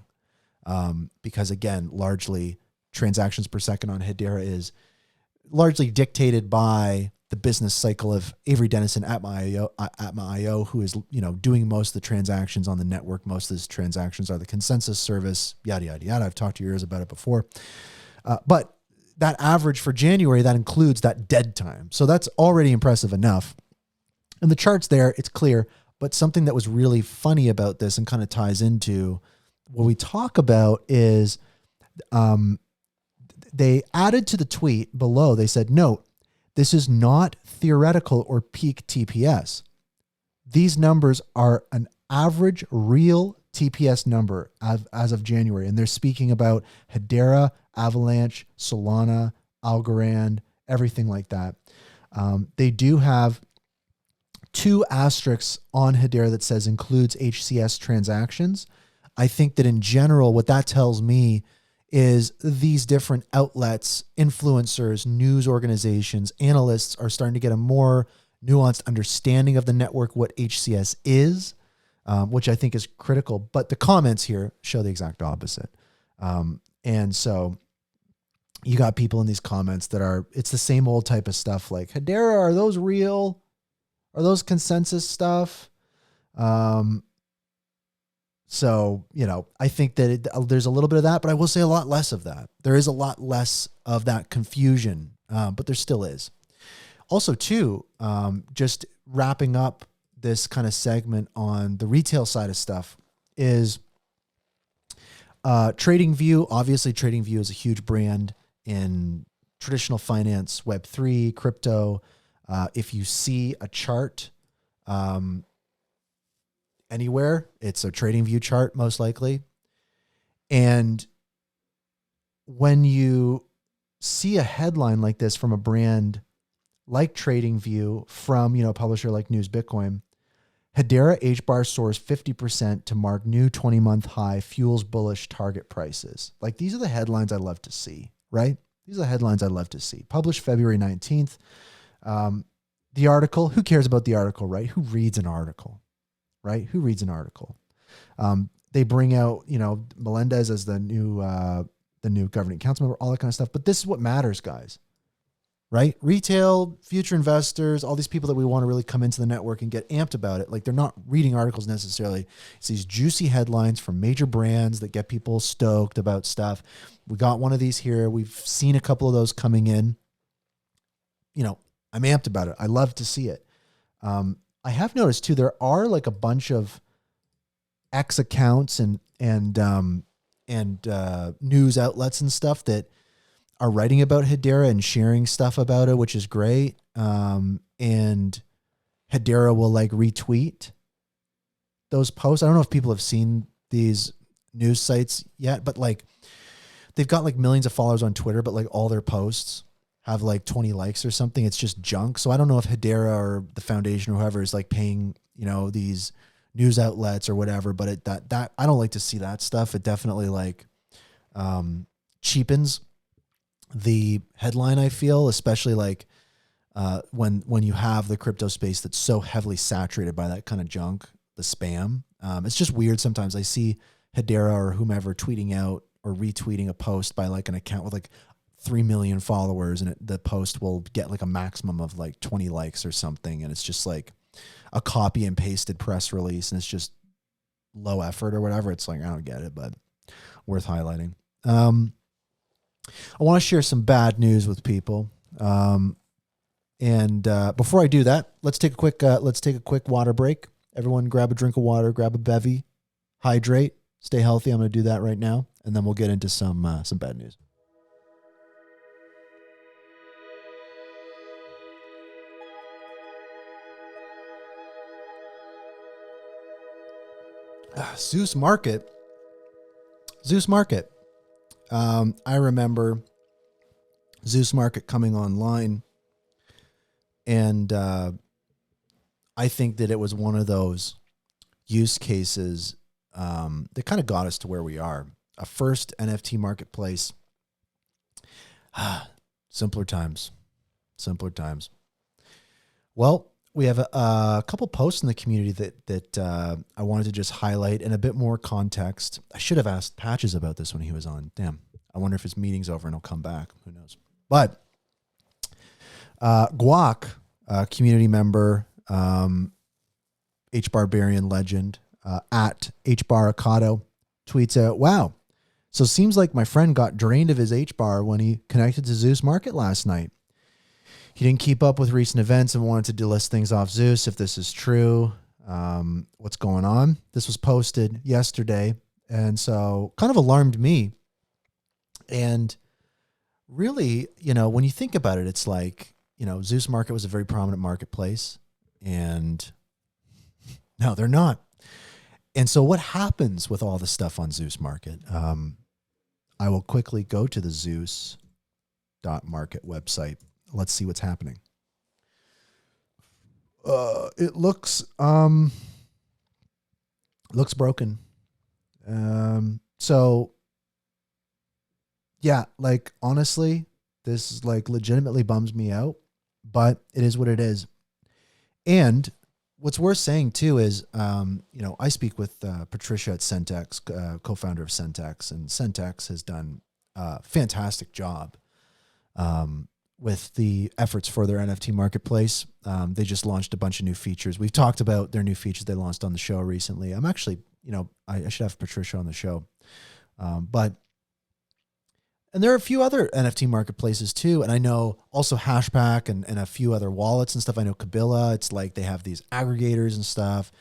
Because again, largely transactions per second on Hedera is largely dictated by the business cycle of Avery Dennison at Atma.io, who is, doing most of the transactions on the network. Most of these transactions are the consensus service, yada, yada, yada. I've talked to yours about it before. But that average for January, that includes that dead time. So that's already impressive enough. And the charts there, it's clear. But something that was really funny about this and kind of ties into what we talk about is they added to the tweet below, they said, note, this is not theoretical or peak TPS. These numbers are an average real TPS number as of January. And they're speaking about Hedera, Avalanche, Solana, Algorand, everything like that. They do have 2 asterisks on Hedera that says includes HCS transactions. I think that in general, what that tells me is these different outlets, influencers, news organizations, analysts are starting to get a more nuanced understanding of the network, what HCS is, which I think is critical. But the comments here show the exact opposite. And so you got people in these comments that are, it's the same old type of stuff like, Hedera, are those real? Are those consensus stuff? So, I think that there's a little bit of that, but I will say a lot less of that. There is a lot less of that confusion, but there still is. Also, too, just wrapping up this kind of segment on the retail side of stuff is TradingView. Obviously, TradingView is a huge brand in traditional finance, Web3, crypto. If you see a chart anywhere, it's a TradingView chart, most likely. And when you see a headline like this from a brand like TradingView from, a publisher like News Bitcoin, Hedera HBAR soars 50% to mark new 20-month high, fuels bullish target prices. Like, these are the headlines I love to see, right? These are the headlines I love to see. Published February 19th. The article, who cares about the article, right? Who reads an article, right? Who reads an article? They bring out, Mondelēz as the new governing council member, all that kind of stuff. But this is what matters, guys, right? Retail, future investors, all these people that we want to really come into the network and get amped about it. Like, they're not reading articles necessarily. It's these juicy headlines from major brands that get people stoked about stuff. We got one of these here. We've seen a couple of those coming in. I'm amped about it. I love to see it. I have noticed too, there are like a bunch of X accounts and news outlets and stuff that are writing about Hedera and sharing stuff about it, which is great. And Hedera will like retweet those posts. I don't know if people have seen these news sites yet, but like they've got like millions of followers on Twitter, but like all their posts have like 20 likes or something. It's just junk. So I don't know if Hedera or the foundation or whoever is like paying, these news outlets or whatever, but that I don't like to see that stuff. It definitely like cheapens the headline, I feel, especially like when you have the crypto space that's so heavily saturated by that kind of junk, the spam. It's just weird sometimes. I see Hedera or whomever tweeting out or retweeting a post by like an account with like 3 million followers, and the post will get like a maximum of like 20 likes or something. And it's just like a copy and pasted press release, and it's just low effort or whatever. It's like, I don't get it, but worth highlighting. I want to share some bad news with people. And before I do that, let's take a quick water break. Everyone grab a drink of water, grab a bevy, hydrate, stay healthy. I'm going to do that right now. And then we'll get into some bad news. Zuse Market. I remember Zuse Market coming online, and I think that it was one of those use cases that kind of got us to where we are. A first NFT marketplace. Simpler times. Well, we have a couple posts in the community that I wanted to just highlight in a bit more context. I should have asked Patches about this when he was on. Damn. I wonder if his meeting's over and he'll come back. Who knows? But Guac, community member, HBARbarian legend, at HBAR Akato, tweets out, wow, so seems like my friend got drained of his HBAR when he connected to Zuse Market last night. He didn't keep up with recent events and wanted to delist things off Zuse. If this is true, what's going on? This was posted yesterday, and so kind of alarmed me. And really, when you think about it, it's like, Zuse Market was a very prominent marketplace, and no, they're not. And so what happens with all the stuff on Zuse Market? I will quickly go to the Zuse.market website. Let's see what's happening. It looks broken. So yeah, like honestly, this like legitimately bums me out, but it is what it is. And what's worth saying too is, I speak with Patricia at Centex, co-founder of Centex, and Centex has done a fantastic job with the efforts for their NFT marketplace. They just launched a bunch of new features. We've talked about their new features they launched on the show recently. I'm actually, I should have Patricia on the show. And there are a few other NFT marketplaces too. And I know also Hashpack and a few other wallets and stuff. I know Kabila, it's like they have these aggregators and stuff.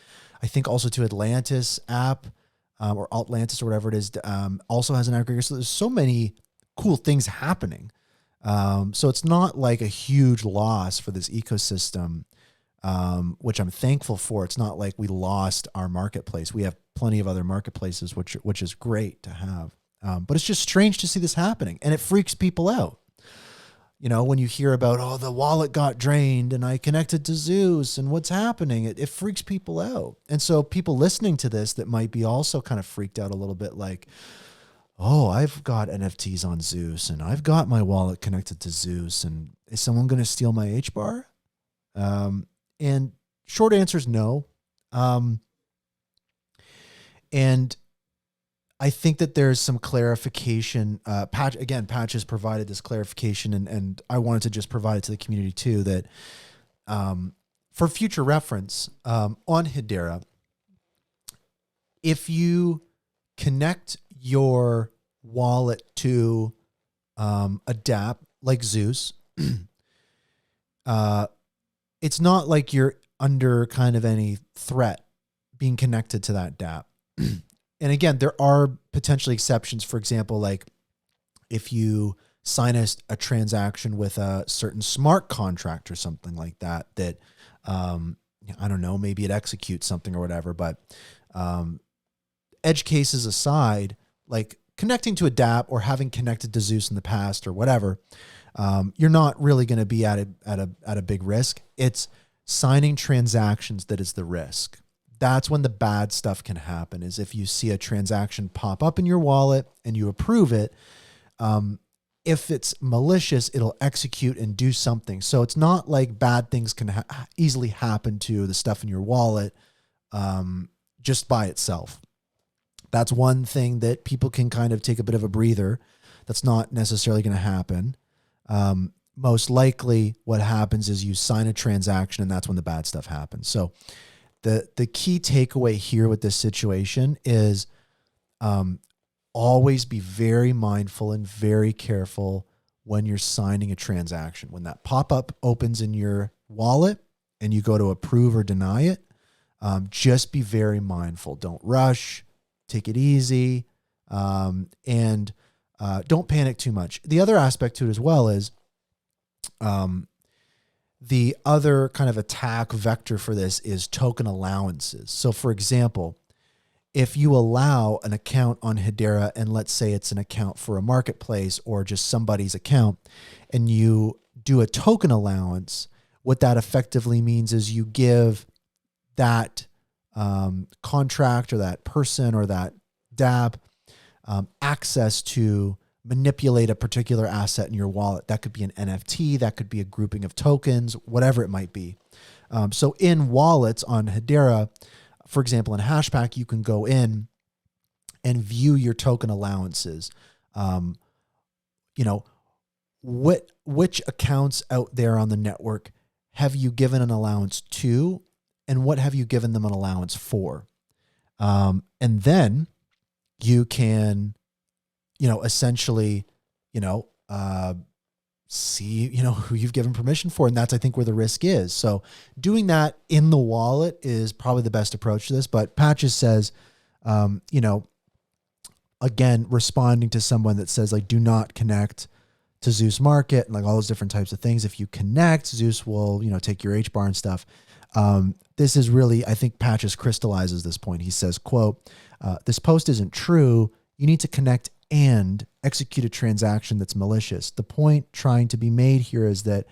I think also to Atlantis app or Altlantis or whatever it is also has an aggregator. So there's so many cool things happening. So it's not like a huge loss for this ecosystem, which I'm thankful for. It's not like we lost our marketplace. We have plenty of other marketplaces, which is great to have. But it's just strange to see this happening, and it freaks people out. When you hear about, the wallet got drained and I connected to Zuse and what's happening, it freaks people out. And so people listening to this that might be also kind of freaked out a little bit, like, I've got NFTs on Zuse and I've got my wallet connected to Zuse, and is someone going to steal my HBAR? And short answer is no. And I think that there's some clarification. Patch has provided this clarification, and I wanted to just provide it to the community too, that for future reference, on Hedera, if you connect your wallet to a dApp like Zuse, it's not like you're under kind of any threat being connected to that dApp. And again, there are potentially exceptions. For example, like if you sign a transaction with a certain smart contract or something like that, I don't know, maybe it executes something or whatever. But edge cases aside, like connecting to a dApp or having connected to Zuse in the past or whatever, you're not really going to be at a big risk. It's signing transactions that is the risk. That's when the bad stuff can happen, is if you see a transaction pop up in your wallet and you approve it. If it's malicious, it'll execute and do something. So it's not like bad things can easily happen to the stuff in your wallet just by itself. That's one thing that people can kind of take a bit of a breather. That's not necessarily going to happen. Most likely what happens is you sign a transaction and that's when the bad stuff happens. So the key takeaway here with this situation is always be very mindful and very careful when you're signing a transaction. When that pop-up opens in your wallet and you go to approve or deny it, just be very mindful. Don't rush, take it easy, and don't panic too much. The other aspect to it as well is the other kind of attack vector for this is token allowances. So for example, if you allow an account on Hedera, and let's say it's an account for a marketplace or just somebody's account, and you do a token allowance, what that effectively means is you give that contract or that person or that dApp access to manipulate a particular asset in your wallet. That could be an NFT, that could be a grouping of tokens, whatever it might be. So in wallets on Hedera, for example, in Hashpack, you can go in and view your token allowances. Which accounts out there on the network have you given an allowance to, and what have you given them an allowance for? And then you can, essentially, see, who you've given permission for. And that's, I think, where the risk is. So doing that in the wallet is probably the best approach to this. But Patches says, again, responding to someone that says, like, do not connect to Zuse Market and like all those different types of things. If you connect, Zuse will, take your HBAR and stuff. This is really, I think Patches crystallizes this point. He says, quote, this post isn't true. You need to connect and execute a transaction that's malicious. The point trying to be made here is that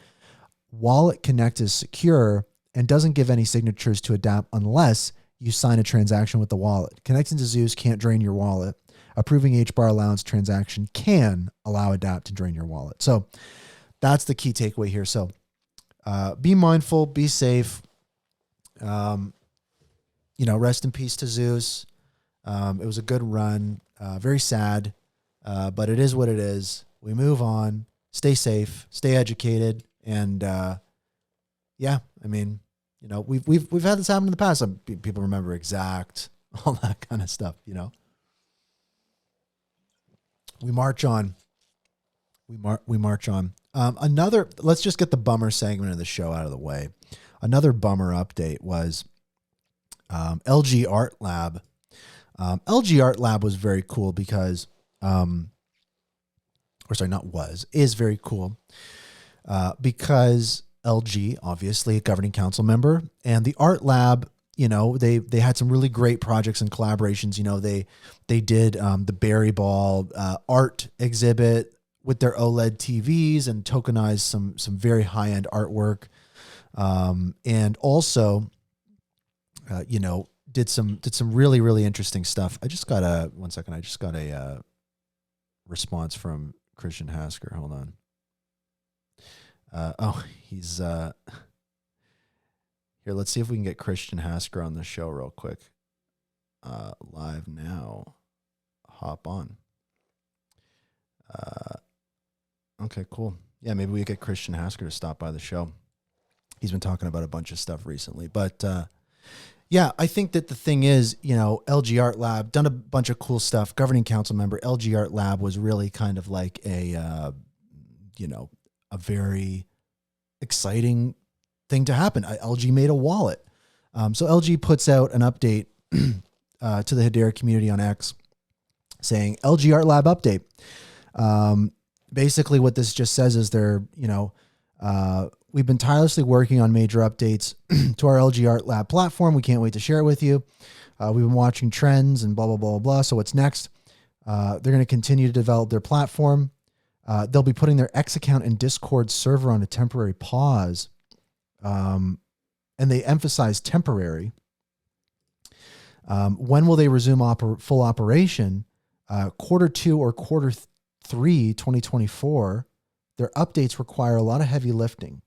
Wallet Connect is secure and doesn't give any signatures to a dApp unless you sign a transaction with the wallet. Connecting to Zuse can't drain your wallet. Approving HBAR allowance transaction can allow adapt to drain your wallet. So that's the key takeaway here. So be mindful, be safe. Rest in peace to Zuse. It was a good run. Very sad, but it is what it is. We move on. Stay safe. Stay educated. And we've had this happen in the past. Some people remember exact, all that kind of stuff. We march on. We march on. Let's just get the bummer segment of the show out of the way. Another bummer update was LG Art Lab. LG Art Lab was very cool because, is very cool because LG, obviously a governing council member, and the Art Lab, they had some really great projects and collaborations. They did the Berry Ball art exhibit with their OLED TVs and tokenized some very high-end artwork. And also, did some really, really interesting stuff. I just got a response from Christian Hasker. Hold on. He's here. Let's see if we can get Christian Hasker on the show real quick. Live now. Hop on. Okay, cool. Yeah, maybe we get Christian Hasker to stop by the show. He's been talking about a bunch of stuff recently, but yeah, I think that the thing is, LG Art Lab done a bunch of cool stuff. Governing council member, LG Art Lab was really kind of like a very exciting thing to happen. LG made a wallet. So LG puts out an update to the Hedera community on X saying LG Art Lab update. Basically what this just says is we've been tirelessly working on major updates to our LG Art Lab platform. We can't wait to share it with you. We've been watching trends and blah, blah, blah, blah. So what's next? They're going to continue to develop their platform. They'll be putting their X account and Discord server on a temporary pause. And they emphasize temporary. When will they resume full operation? Q2 or Q3, 2024. Their updates require a lot of heavy lifting.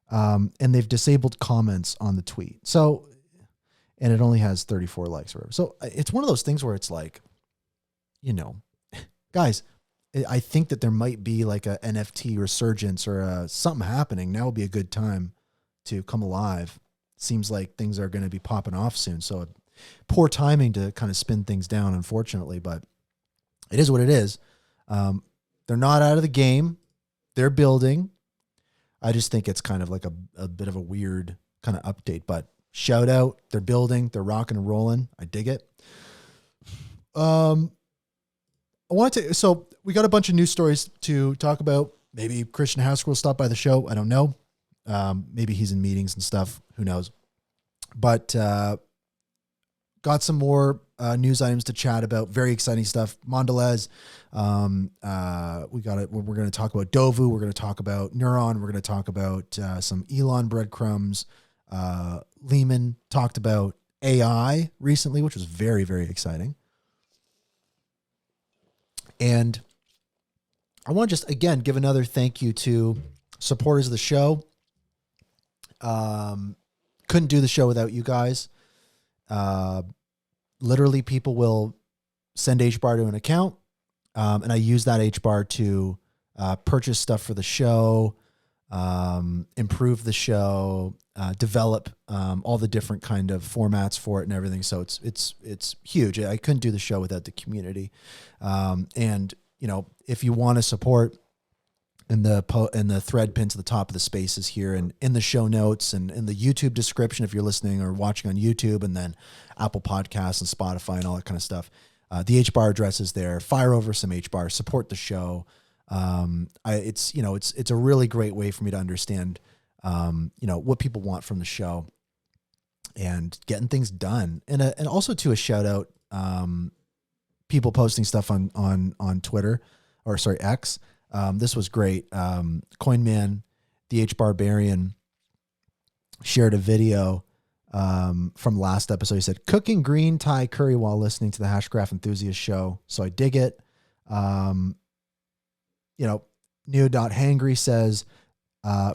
And they've disabled comments on the tweet. So, and it only has 34 likes or whatever. So it's one of those things where it's like, guys, I think that there might be like a NFT resurgence or something happening. Now would be a good time to come alive. Seems like things are going to be popping off soon. So poor timing to kind of spin things down, unfortunately, but it is what it is. They're not out of the game. They're building. I just think it's kind of like a bit of a weird kind of update, but shout out. They're building. They're rocking and rolling. I dig it. So we got a bunch of news stories to talk about. Maybe Christian Hasker will stop by the show. I don't know. Maybe he's in meetings and stuff. Who knows? But got some more news items to chat about. Very exciting stuff. Mondelēz. We're going to talk about Dovu. We're going to talk about Neuron. We're going to talk about some Elon breadcrumbs. Lehman talked about AI recently, which was very, very exciting. And I want to just, again, give another thank you to supporters of the show. Couldn't do the show without you guys. Literally, people will send HBAR to an account, and I use that HBAR to purchase stuff for the show, improve the show, develop all the different kind of formats for it and everything. So it's huge. I couldn't do the show without the community. And if you want to support, in the thread pinned to the top of the spaces here and in the show notes and in the YouTube description, if you're listening or watching on YouTube, and then Apple Podcasts and Spotify and all that kind of stuff. The HBAR address is there. Fire over some HBAR, support the show. It's a really great way for me to understand, what people want from the show and getting things done. And also to a shout out, people posting stuff on Twitter X. This was great. Coinman, the HBarbarian, shared a video from last episode. He said, cooking green Thai curry while listening to the Hashgraph Enthusiast show. So I dig it. Neo.hangry says,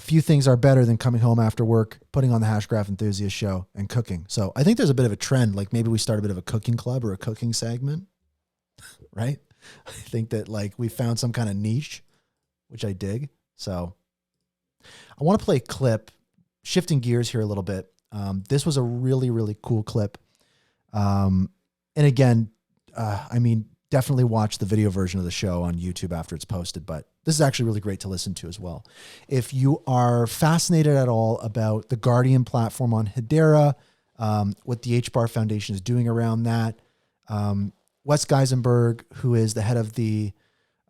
few things are better than coming home after work, putting on the Hashgraph Enthusiast show and cooking. So I think there's a bit of a trend. Like maybe we start a bit of a cooking club or a cooking segment, right? I think that like we found some kind of niche, which I dig. So I want to play a clip, shifting gears here a little bit. This was a really, really cool clip. And again, definitely watch the video version of the show on YouTube after it's posted, but this is actually really great to listen to as well. If you are fascinated at all about the Guardian platform on Hedera, what the HBAR Foundation is doing around that, Wes Geisenberg, who is the head of the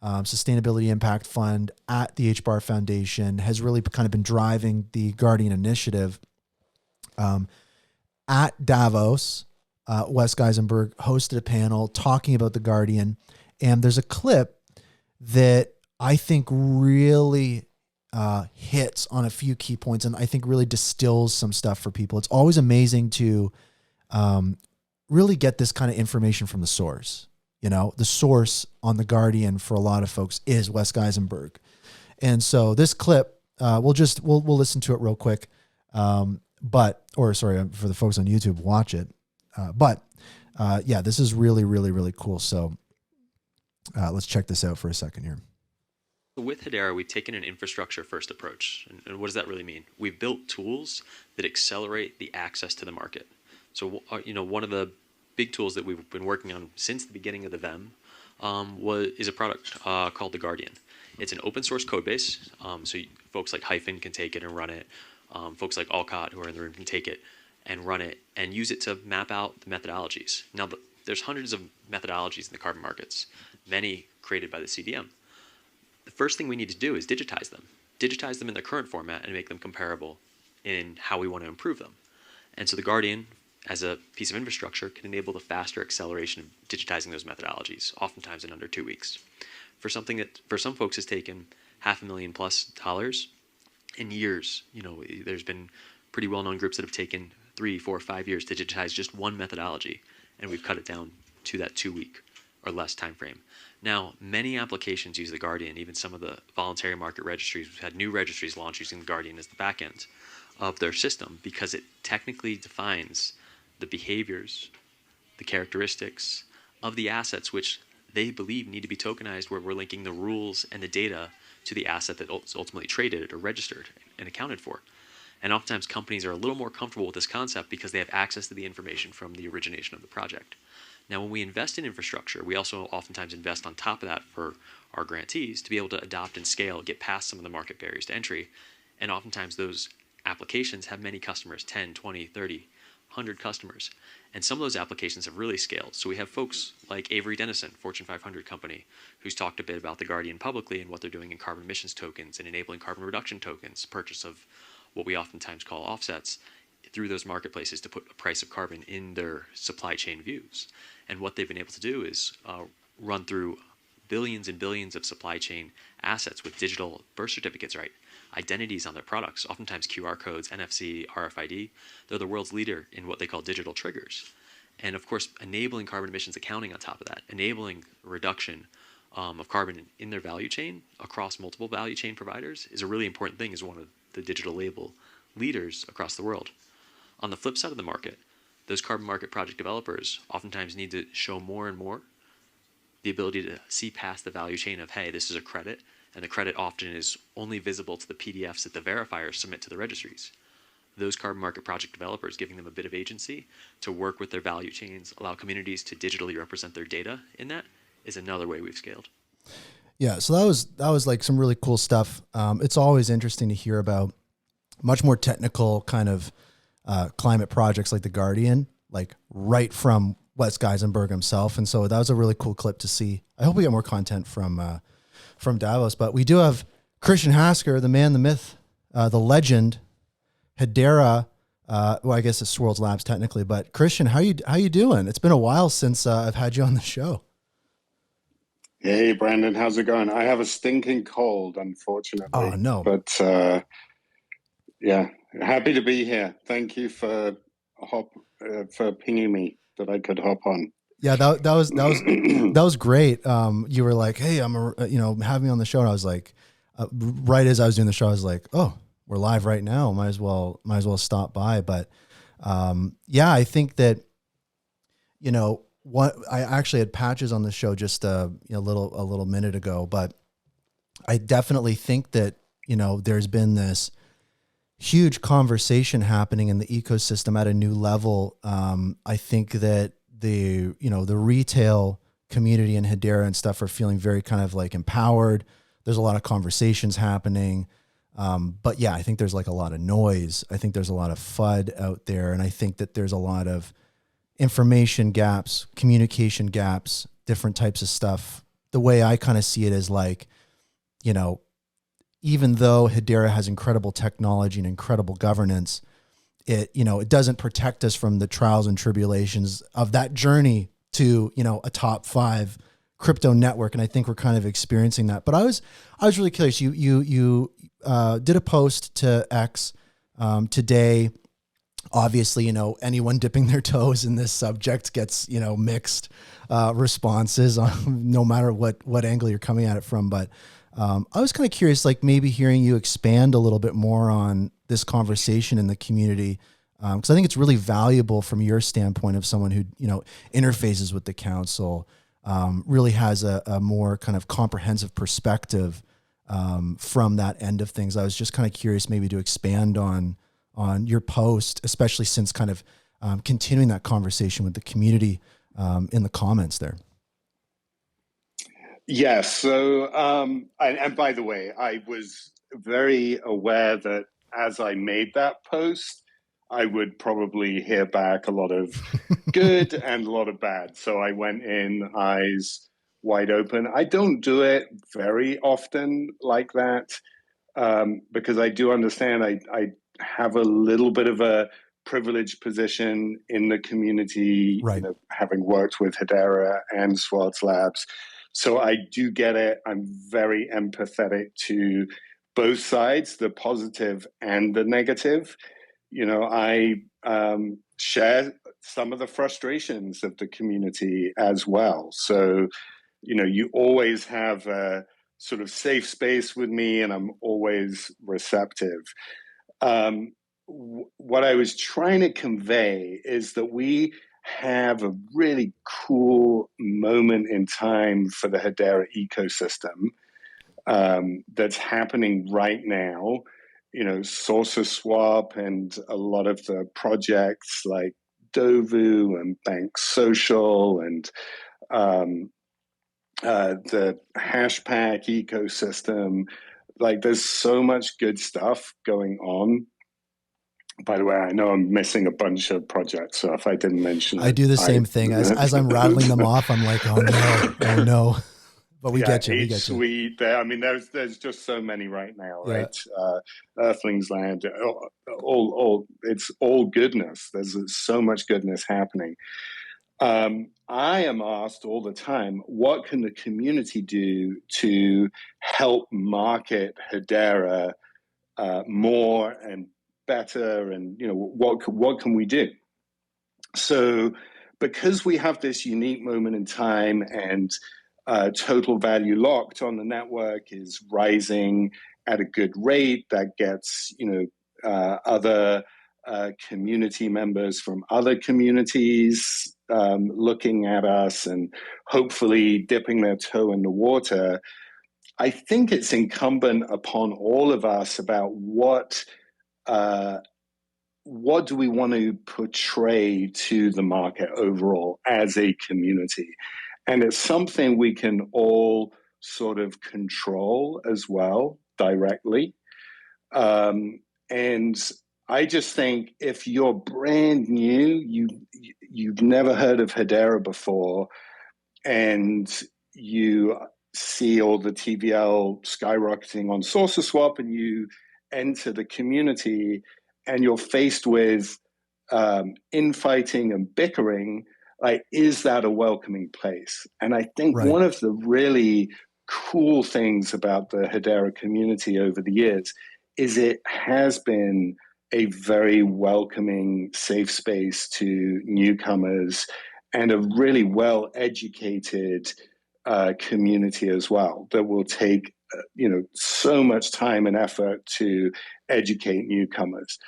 Sustainability Impact Fund at the HBAR Foundation, has really kind of been driving the Guardian initiative. At Davos, Wes Geisenberg hosted a panel talking about the Guardian, and there's a clip that I think really hits on a few key points, and I think really distills some stuff for people. It's always amazing to really get this kind of information from the source. You know, the source on the Guardian for a lot of folks is Wes Geisenberg. And so this clip, we'll listen to it real quick. For the folks on YouTube, watch it. This is really, really, really cool. So let's check this out for a second here. With Hedera, we've taken an infrastructure-first approach. And what does that really mean? We've built tools that accelerate the access to the market. So, one of the big tools that we've been working on since the beginning of the VEM is a product called the Guardian. It's an open source code base, so folks like Hyphen can take it and run it. Folks like Alcott, who are in the room, can take it and run it and use it to map out the methodologies. Now, there's hundreds of methodologies in the carbon markets, many created by the CDM. The first thing we need to do is digitize them in their current format and make them comparable in how we want to improve them. And so the Guardian, as a piece of infrastructure, can enable the faster acceleration of digitizing those methodologies, oftentimes in under 2 weeks. For something that for some folks has taken $500,000+ in years, there's been pretty well-known groups that have taken 3, 4, 5 years to digitize just one methodology, and we've cut it down to that 2 week or less time frame. Now, many applications use the Guardian, even some of the voluntary market registries. We've had new registries launch using the Guardian as the back end of their system because it technically defines the behaviors, the characteristics of the assets which they believe need to be tokenized, where we're linking the rules and the data to the asset that's ultimately traded or registered and accounted for. And oftentimes companies are a little more comfortable with this concept because they have access to the information from the origination of the project. Now, when we invest in infrastructure, we also oftentimes invest on top of that for our grantees to be able to adopt and scale, get past some of the market barriers to entry. And oftentimes those applications have many customers, 10, 20, 30, 100 customers. And some of those applications have really scaled. So we have folks like Avery Dennison, Fortune 500 company, who's talked a bit about the Guardian publicly and what they're doing in carbon emissions tokens and enabling carbon reduction tokens, purchase of what we oftentimes call offsets through those marketplaces to put a price of carbon in their supply chain views. And what they've been able to do is run through billions and billions of supply chain assets with digital birth certificates, right? Identities on their products, oftentimes QR codes, NFC, RFID. They're the world's leader in what they call digital triggers. And of course, enabling carbon emissions accounting on top of that, enabling reduction of carbon in their value chain across multiple value chain providers is a really important thing as one of the digital label leaders across the world. On the flip side of the market, those carbon market project developers oftentimes need to show more and more the ability to see past the value chain of, hey, this is a credit, and the credit often is only visible to the PDFs that the verifiers submit to the registries. Those carbon market project developers, giving them a bit of agency to work with their value chains, allow communities to digitally represent their data in that, is another way we've scaled. Yeah, so that was like some really cool stuff. It's always interesting to hear about much more technical kind of climate projects like the Guardian, like right from Wes Geisenberg himself. And so that was a really cool clip to see. I hope we get more content from Davos, but we do have Christian Hasker, the man, the myth, the legend, Hedera. Well, I guess it's Swirlds Labs technically, but Christian, how you doing? It's been a while since I've had you on the show. Hey, Brandon, how's it going? I have a stinking cold, unfortunately. Oh, no. But yeah, happy to be here. Thank you for for pinging me that I could hop on. Yeah, that was great. You were like, "Hey, have me on the show," and I was like, right as I was doing the show, I was like, "Oh, we're live right now. Might as well stop by." But yeah, I think that what I actually had Patches on the show just a little minute ago, but I definitely think that there's been this huge conversation happening in the ecosystem at a new level. I think that the retail community in Hedera and stuff are feeling very kind of like empowered. There's a lot of conversations happening. But yeah, I think there's like a lot of noise. I think there's a lot of FUD out there. And I think that there's a lot of information gaps, communication gaps, different types of stuff. The way I kind of see it is like, even though Hedera has incredible technology and incredible governance, it doesn't protect us from the trials and tribulations of that journey to, a top 5 crypto network. And I think we're kind of experiencing that. But I was really curious. You did a post to X today. Obviously, anyone dipping their toes in this subject gets, mixed responses on no matter what angle you're coming at it from. But I was kind of curious, like maybe hearing you expand a little bit more on this conversation in the community. Because I think it's really valuable from your standpoint of someone who, interfaces with the council, really has a more kind of comprehensive perspective from that end of things. I was just kind of curious maybe to expand on your post, especially since kind of continuing that conversation with the community in the comments there. Yes. So, and by the way, I was very aware that as I made that post, I would probably hear back a lot of good and a lot of bad. So I went in eyes wide open. I don't do it very often like that because I do understand I have a little bit of a privileged position in the community, right. Having worked with Hedera and Swartz Labs. So I do get it. I'm very empathetic to both sides, the positive and the negative. I share some of the frustrations of the community as well. So, you always have a sort of safe space with me, and I'm always receptive. What I was trying to convey is that we have a really cool moment in time for the Hedera ecosystem that's happening right now. SaucerSwap and a lot of the projects like Dovu and Bank Social and the Hashpack ecosystem. Like, there's so much good stuff going on. By the way, I know I'm missing a bunch of projects, so if I didn't mention it, I do the same thing. As I'm rattling them off, I'm like, oh no. But we get you. Sweet. I mean, there's just so many right now, right? Yeah. Earthlings Land, it's all goodness. There's so much goodness happening. I am asked all the time, what can the community do to help market Hedera more and better, and what can we do? So, because we have this unique moment in time, and total value locked on the network is rising at a good rate, that gets other community members from other communities looking at us and hopefully dipping their toe in the water. I think it's incumbent upon all of us about what do we want to portray to the market overall as a community. And it's something we can all sort of control as well directly. And I just think if you're brand new, you've never heard of Hedera before, and you see all the TVL skyrocketing on SaucerSwap, and you enter the community and you're faced with infighting and bickering, like, is that a welcoming place? And I think one of the really cool things about the Hedera community over the years is it has been a very welcoming, safe space to newcomers and a really well-educated community as well that will take so much time and effort to educate newcomers.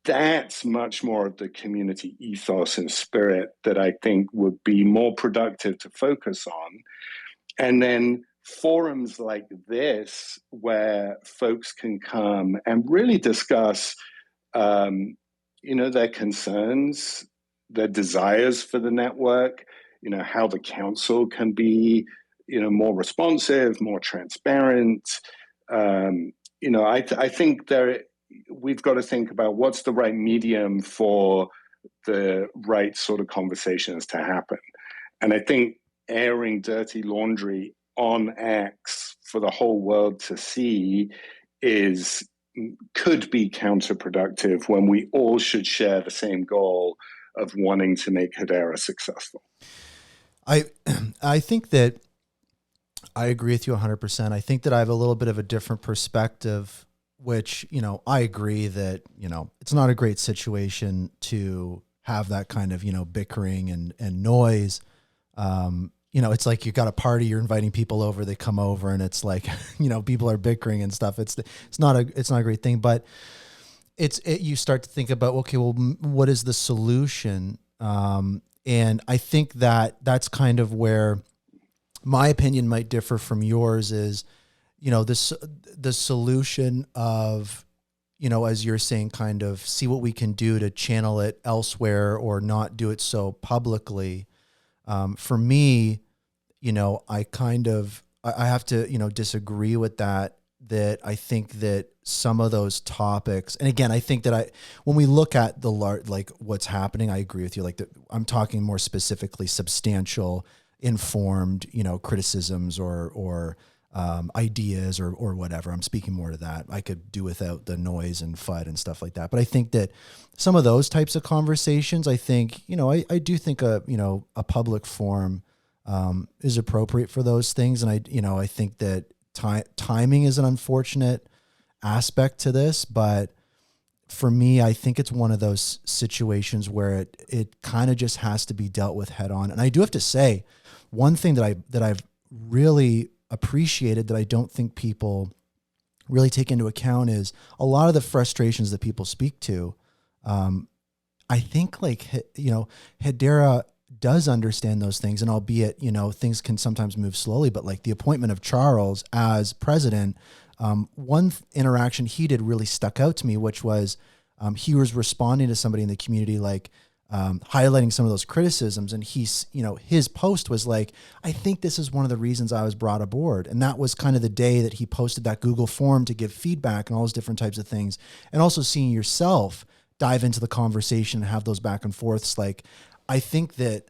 That's much more of the community ethos and spirit that I think would be more productive to focus on. And then forums like this, where folks can come and really discuss, their concerns, their desires for the network, how the council can be, more responsive, more transparent. I think we've got to think about what's the right medium for the right sort of conversations to happen. And I think airing dirty laundry on X for the whole world to see could be counterproductive when we all should share the same goal of wanting to make Hedera successful. I think that I agree with you 100%. I think that I have a little bit of a different perspective, which, I agree that, it's not a great situation to have that kind of, bickering and noise. It's like you got a party, you're inviting people over, they come over and it's like, people are bickering and stuff. It's not a great thing, but you start to think about, okay, well, what is the solution? And I think that's kind of where my opinion might differ from yours is, the solution of, as you're saying, kind of see what we can do to channel it elsewhere or not do it so publicly. For me, I have to, disagree with that I think that some of those topics, and again, I think that when we look at the like what's happening, I agree with you. Like I'm talking more specifically substantial, informed, criticisms or ideas or whatever. I'm speaking more to that. I could do without the noise and FUD and stuff like that. But I think that some of those types of conversations, I think, I do think a public forum is appropriate for those things. And I think that timing is an unfortunate aspect to this, but for me, I think it's one of those situations where it kind of just has to be dealt with head on. And I do have to say, one thing that I've really appreciated that I don't think people really take into account is a lot of the frustrations that people speak to. I think Hedera does understand those things, and albeit, things can sometimes move slowly, but like the appointment of Charles as president, one interaction he did really stuck out to me, which was he was responding to somebody in the community, highlighting some of those criticisms. And his post was like, I think this is one of the reasons I was brought aboard. And that was kind of the day that he posted that Google form to give feedback and all those different types of things. And also seeing yourself dive into the conversation and have those back and forths. Like, I think that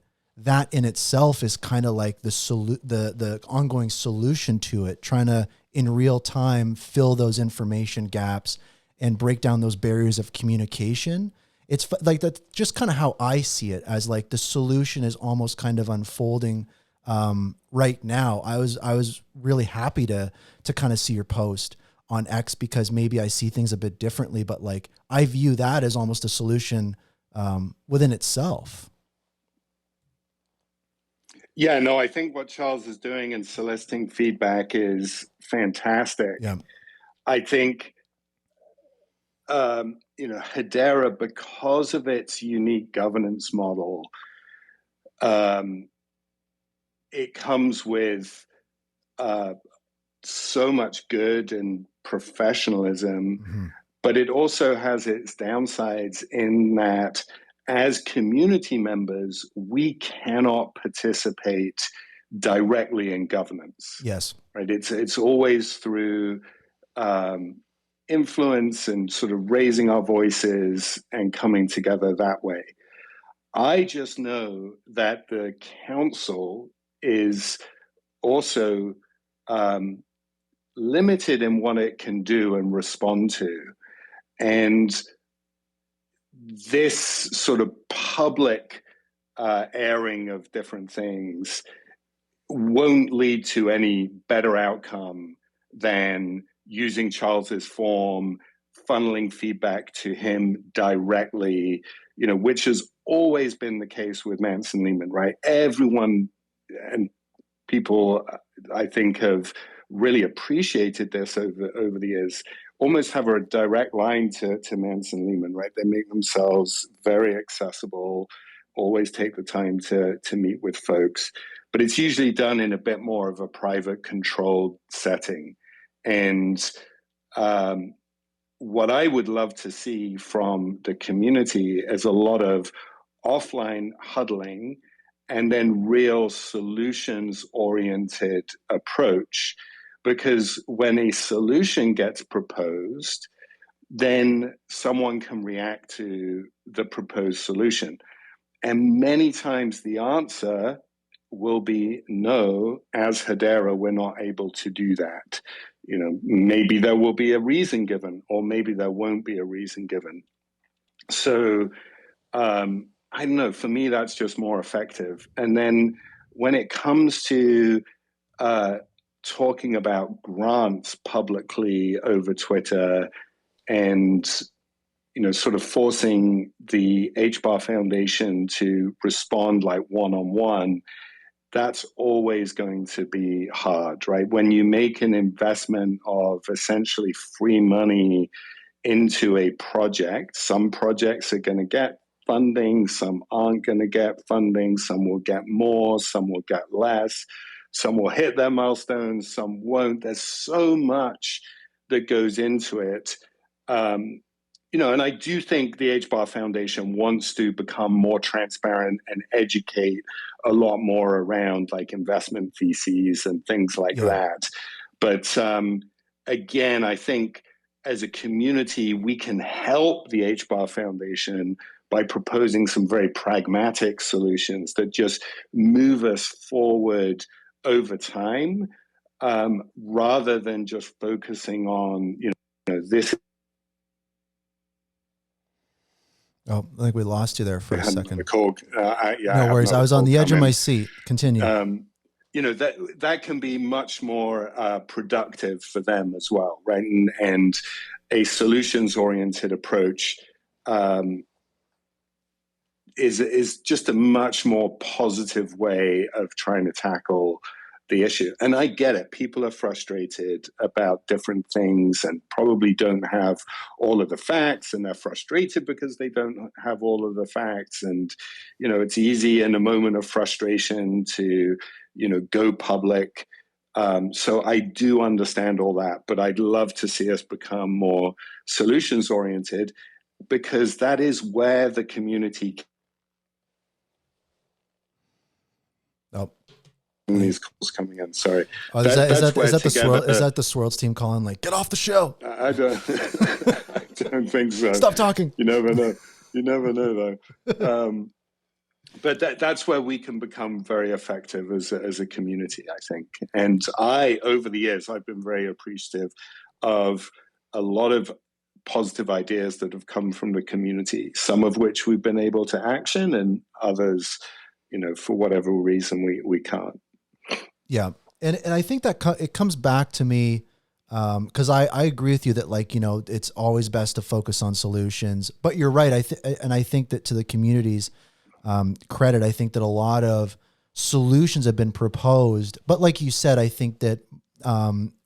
in itself is kind of like the ongoing solution to it, trying to in real time fill those information gaps and break down those barriers of communication. It's like that's just kind of how I see it, as like the solution is almost kind of unfolding right now. I was really happy to kind of see your post on X, because maybe I see things a bit differently, but like I view that as almost a solution within itself. Yeah, no, I think what Charles is doing and soliciting feedback is fantastic. Yeah. I think, Hedera, because of its unique governance model, it comes with so much good and professionalism, but it also has its downsides in that as community members, we cannot participate directly in governance. Yes. Right. It's always through influence and sort of raising our voices and coming together that way. I just know that the council is also limited in what it can do and respond to. And this sort of public airing of different things won't lead to any better outcome than using Charles's form, funneling feedback to him directly, which has always been the case with Manson Lehman, right? Everyone and people, I think, have really appreciated this over the years, almost have a direct line to Manson Lehman, right? They make themselves very accessible, always take the time to meet with folks, but it's usually done in a bit more of a private, controlled setting. And what I would love to see from the community is a lot of offline huddling and then real solutions-oriented approach. Because when a solution gets proposed, then someone can react to the proposed solution. And many times the answer will be no, as Hedera, we're not able to do that. Maybe there will be a reason given, or maybe there won't be a reason given. So I don't know, for me, that's just more effective. And then when it comes to talking about grants publicly over Twitter and, sort of forcing the HBAR Foundation to respond like one-on-one, that's always going to be hard, right? When you make an investment of essentially free money into a project, some projects are going to get funding, some aren't going to get funding, some will get more, some will get less, some will hit their milestones, some won't. There's so much that goes into it. And I do think the HBAR Foundation wants to become more transparent and educate a lot more around like investment VCs and things like that. But again, I think as a community, we can help the HBAR Foundation by proposing some very pragmatic solutions that just move us forward over time, rather than just focusing on, this. Oh, I think we lost you there for a second. No worries. I was on the edge of my seat. Continue. That can be much more productive for them as well, right? And a solutions-oriented approach is just a much more positive way of trying to tackle the issue. And I get it. People are frustrated about different things and probably don't have all of the facts, and they're frustrated because they don't have all of the facts. And, it's easy in a moment of frustration to, go public. So I do understand all that, but I'd love to see us become more solutions oriented, because that is where the community these calls coming in. Sorry. Oh, is that the Swirls team calling like, get off the show? I don't think so. Stop talking. You never know. You never know though. But that's where we can become very effective as a community, I think. And over the years, I've been very appreciative of a lot of positive ideas that have come from the community, some of which we've been able to action, and others, for whatever reason, we can't. Yeah. And I think that it comes back to me, because I agree with you that, like, it's always best to focus on solutions. But you're right. I think that, to the community's credit, I think that a lot of solutions have been proposed. But like you said, I think that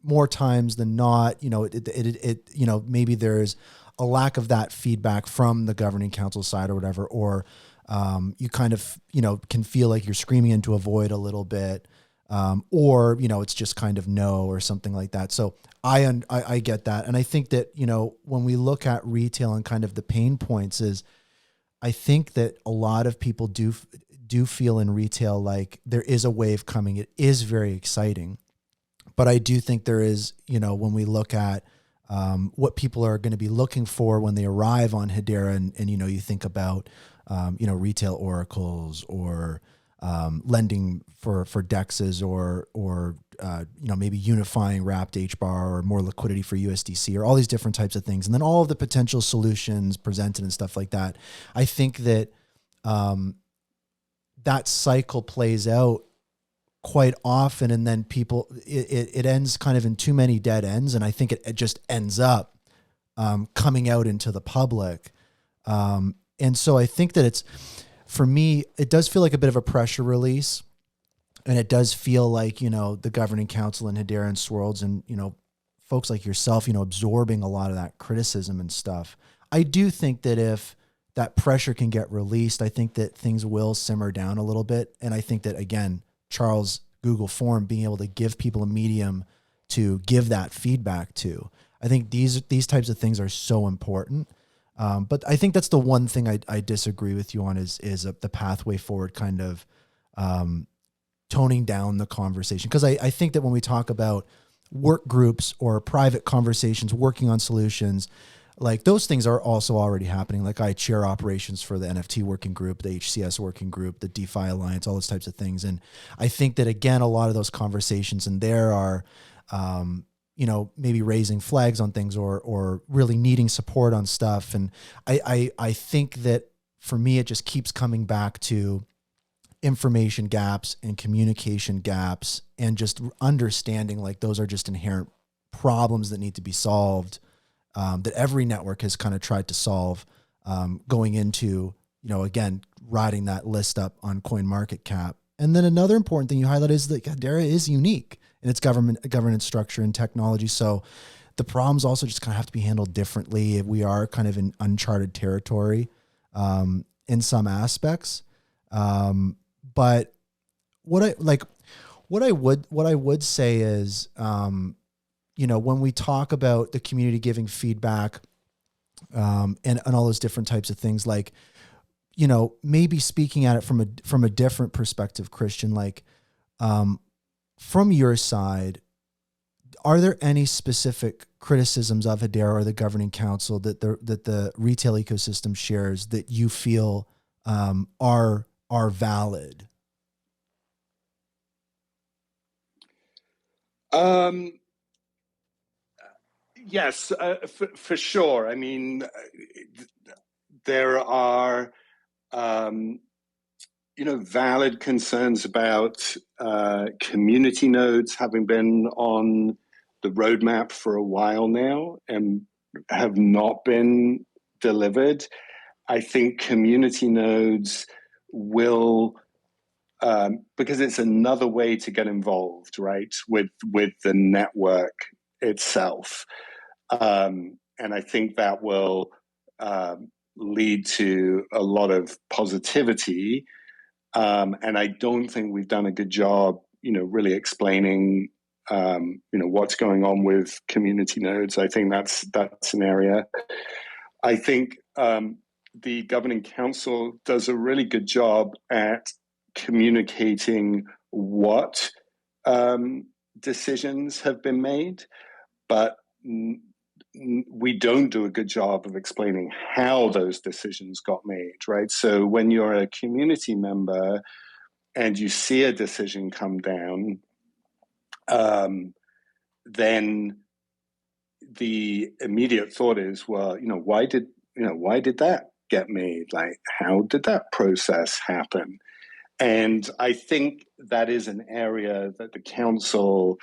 more times than not, maybe there's a lack of that feedback from the governing council side or whatever, or you kind of, can feel like you're screaming into a void a little bit. Or, it's just kind of no or something like that. So I get that. And I think that, when we look at retail and kind of the pain points, is I think that a lot of people do feel in retail like there is a wave coming. It is very exciting. But I do think there is, when we look at what people are going to be looking for when they arrive on Hedera, and you think about, retail oracles, or lending for DEXs, or maybe unifying wrapped HBAR, or more liquidity for USDC, or all these different types of things. And then all of the potential solutions presented and stuff like that. I think that that cycle plays out quite often, and then it ends kind of in too many dead ends. And I think it just ends up coming out into the public. And so I think that for me, it does feel like a bit of a pressure release. And it does feel like, the governing council and Hedera and Swirlds and, folks like yourself, absorbing a lot of that criticism and stuff. I do think that if that pressure can get released, I think that things will simmer down a little bit. And I think that, again, Charles' Google form, being able to give people a medium to give that feedback to, I think these types of things are so important. But I think that's the one thing I disagree with you on is the pathway forward kind of toning down the conversation. Because I think that when we talk about work groups or private conversations, working on solutions, like those things are also already happening. Like I chair operations for the NFT working group, the HCS working group, the DeFi Alliance, all those types of things. And I think that, again, a lot of those conversations and there are, maybe raising flags on things or really needing support on stuff. And I think that for me, it just keeps coming back to information gaps and communication gaps and just understanding like those are just inherent problems that need to be solved. That every network has kind of tried to solve, going into, again, riding that list up on CoinMarketCap. And then another important thing you highlight is that Hedera is unique in its governance structure and technology. So the problems also just kind of have to be handled differently. We are kind of in uncharted territory in some aspects. But what I would say is, when we talk about the community giving feedback, and all those different types of things, like, maybe speaking at it from a different perspective, Christian, like, from your side, are there any specific criticisms of Hedera or the governing council that the retail ecosystem shares that you feel are valid? Yes, for sure. I mean, there are, valid concerns about community nodes having been on the roadmap for a while now and have not been delivered. I think community nodes will, because it's another way to get involved, right, with the network itself. And I think that will lead to a lot of positivity. And I don't think we've done a good job, really explaining, what's going on with community nodes. I think that's an area. I think the governing council does a really good job at communicating what decisions have been made, but we don't do a good job of explaining how those decisions got made, right? So when you're a community member and you see a decision come down, then the immediate thought is, well, why did that get made? Like, how did that process happen? And I think that is an area that the council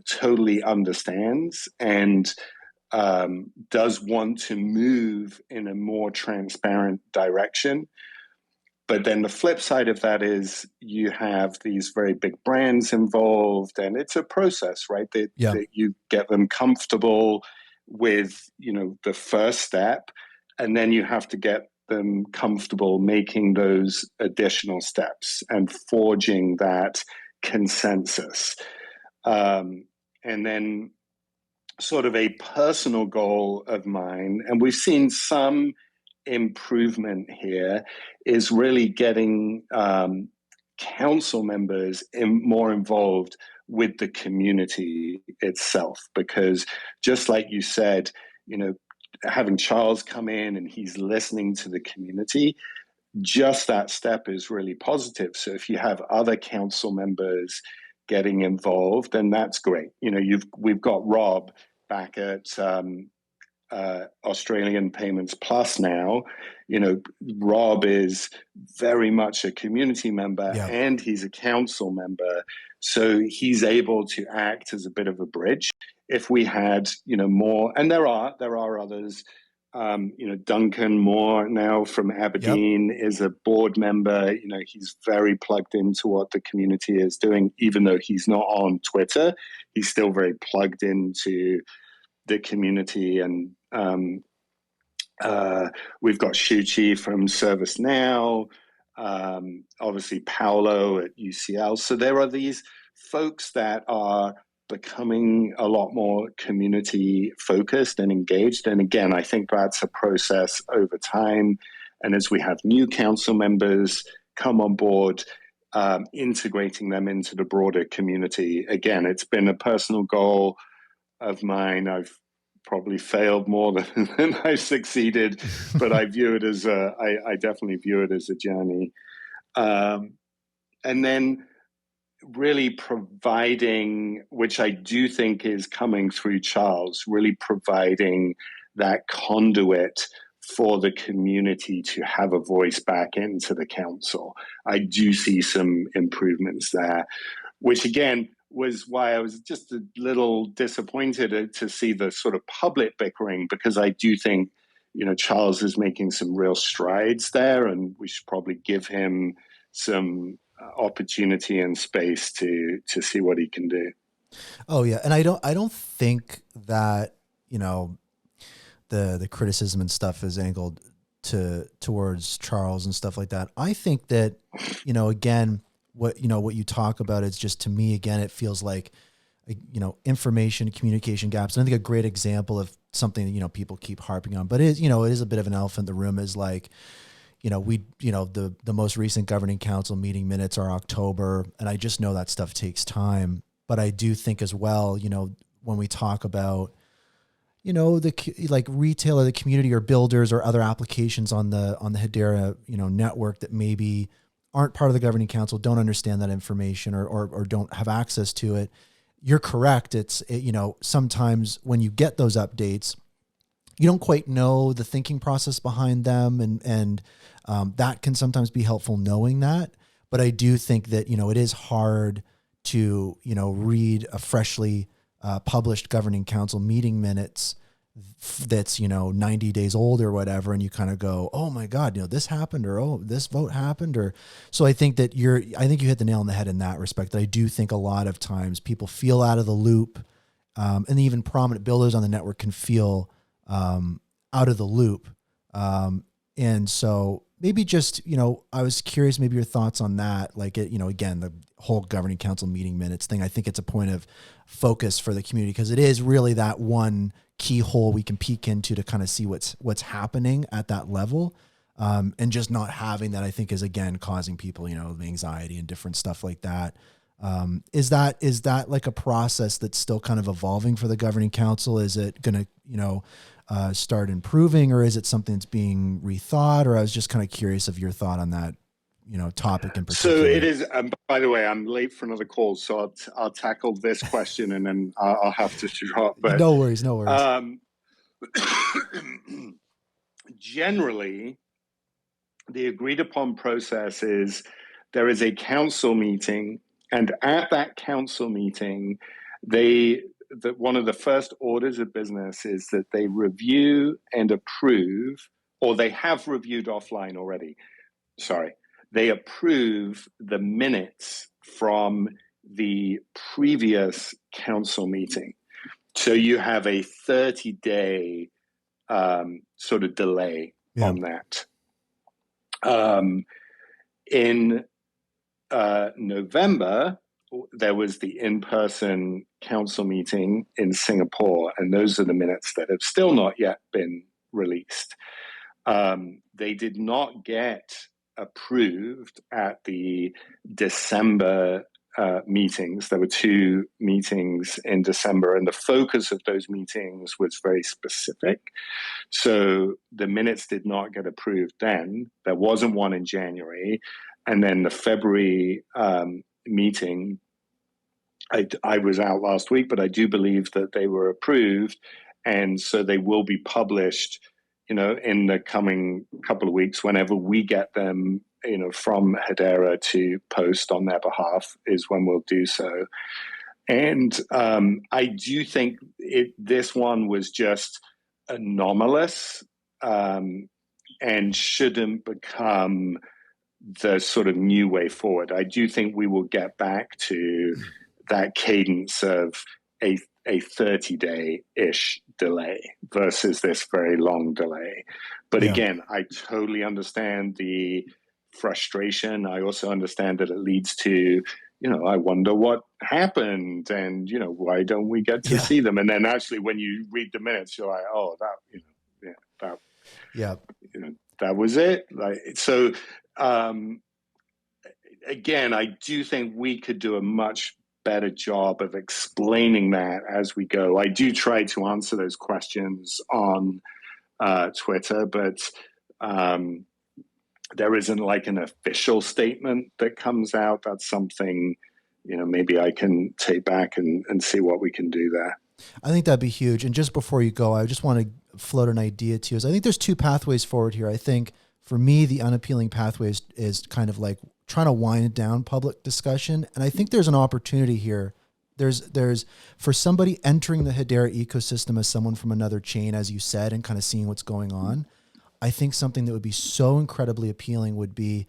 totally understands and does want to move in a more transparent direction. But then the flip side of that is you have these very big brands involved, and it's a process, right? That you get them comfortable with, the first step, and then you have to get them comfortable making those additional steps and forging that consensus. And then sort of a personal goal of mine, and we've seen some improvement here, is really getting council members more involved with the community itself. Because just like you said, having Charles come in and he's listening to the community, just that step is really positive. So if you have other council members getting involved, then that's great. We've got Rob back at Australian Payments Plus now. Rob is very much a community member and he's a council member. So he's able to act as a bit of a bridge if we had, more, and there are others. Duncan Moore now from Aberdeen is a board member. He's very plugged into what the community is doing, even though he's not on Twitter. He's still very plugged into the community. And we've got Shuchi from ServiceNow, obviously Paolo at UCL. So there are these folks that are becoming a lot more community focused and engaged. And again, I think that's a process over time. And as we have new council members come on board, integrating them into the broader community. Again, it's been a personal goal of mine. I've probably failed more than I've succeeded, but I view it as I definitely view it as a journey. And then really providing, which I do think is coming through Charles, really providing that conduit for the community to have a voice back into the council. I do see some improvements there, which again was why I was just a little disappointed to see the sort of public bickering, because I do think, Charles is making some real strides there, and we should probably give him some opportunity and space to see what he can do. Oh yeah. And I don't think that, the criticism and stuff is angled towards Charles and stuff like that. I think that, again, what you talk about is just, to me, again, it feels like, information, communication gaps. And I think a great example of something, people keep harping on, but it is a bit of an elephant in the room, is like, the most recent governing council meeting minutes are October. And I just know that stuff takes time, but I do think as well, when we talk about, the retail or the community or builders or other applications on the Hedera, network that maybe aren't part of the governing council, don't understand that information or don't have access to it. You're correct. Sometimes when you get those updates, you don't quite know the thinking process behind them. And that can sometimes be helpful knowing that. But I do think that, it is hard to, read a freshly published governing council meeting minutes that's 90 days old or whatever, and you kind of go, oh my God, this happened, or oh, this vote happened, or so. I think you hit the nail on the head in that respect. That I do think a lot of times people feel out of the loop, and even prominent builders on the network can feel out of the loop, and so maybe just I was curious, maybe your thoughts on that. Like again, the whole governing council meeting minutes thing, I think it's a point of focus for the community, because it is really that one keyhole we can peek into to kind of see what's happening at that level. And just not having that, I think, is again causing people, anxiety and different stuff like that. Is that like a process that's still kind of evolving for the governing council? Is it going to, start improving, or is it something that's being rethought? Or I was just kind of curious of your thought on that, topic in particular. So it is, by the way, I'm late for another call, so I'll tackle this question and then I'll have to drop. But no worries. Generally, the agreed upon process is there is a council meeting, and at that council meeting, one of the first orders of business is that they review and approve, or they have reviewed offline already. They approve the minutes from the previous council meeting. So you have a 30-day sort of delay on that. In November, there was the in-person council meeting in Singapore, and those are the minutes that have still not yet been released. They did not get approved at the December meetings. There were 2 meetings in December, and the focus of those meetings was very specific. So the minutes did not get approved then. There wasn't one in January. And then the February meeting, I was out last week, but I do believe that they were approved. And so they will be published, in the coming couple of weeks, whenever we get them, from Hedera to post on their behalf is when we'll do so. And I do think this one was just anomalous and shouldn't become the sort of new way forward. I do think we will get back to that cadence of a 30-day-ish delay versus this very long delay. But again, I totally understand the frustration. I also understand that it leads to, I wonder what happened, and why don't we get to see them? And then actually, when you read the minutes, you're like, oh, that was it. Like, so again, I do think we could do a much better job of explaining that as we go. I do try to answer those questions on Twitter, but there isn't like an official statement that comes out. That's something, maybe I can take back and see what we can do there. I think that'd be huge. And just before you go, I just want to float an idea to you. I think there's two pathways forward here. I think for me, the unappealing pathway is kind of like trying to wind down public discussion. And I think there's an opportunity here. There's for somebody entering the Hedera ecosystem as someone from another chain, as you said, and kind of seeing what's going on. I think something that would be so incredibly appealing would be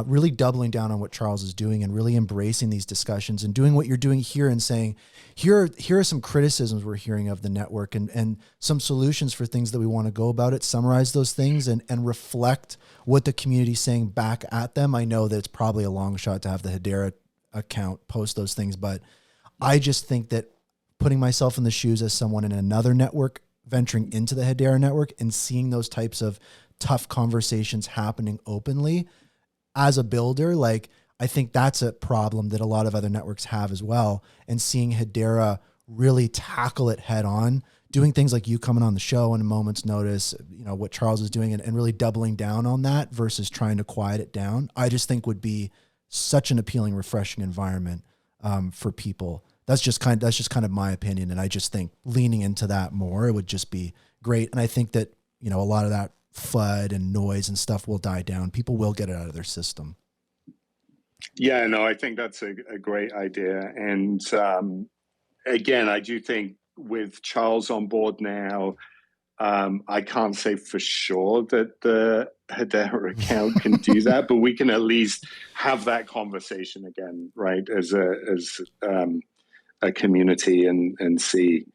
really doubling down on what Charles is doing and really embracing these discussions and doing what you're doing here and saying, here are some criticisms we're hearing of the network and some solutions for things that we want to go about it, summarize those things and reflect what the community's saying back at them. I know that it's probably a long shot to have the Hedera account post those things, but I just think that putting myself in the shoes as someone in another network, venturing into the Hedera network and seeing those types of tough conversations happening openly as a builder, like I think that's a problem that a lot of other networks have as well. And seeing Hedera really tackle it head on, doing things like you coming on the show on a moment's notice, what Charles is doing and really doubling down on that versus trying to quiet it down, I just think would be such an appealing, refreshing environment for people. That's just kind of my opinion. And I just think leaning into that more, it would just be great. And I think that, a lot of that FUD and noise and stuff will die down. People will get it out of their system. Yeah, no, I think that's a great idea. And again, I do think with Charles on board now, I can't say for sure that the Hedera account can do that, but we can at least have that conversation again, right? As a community and see.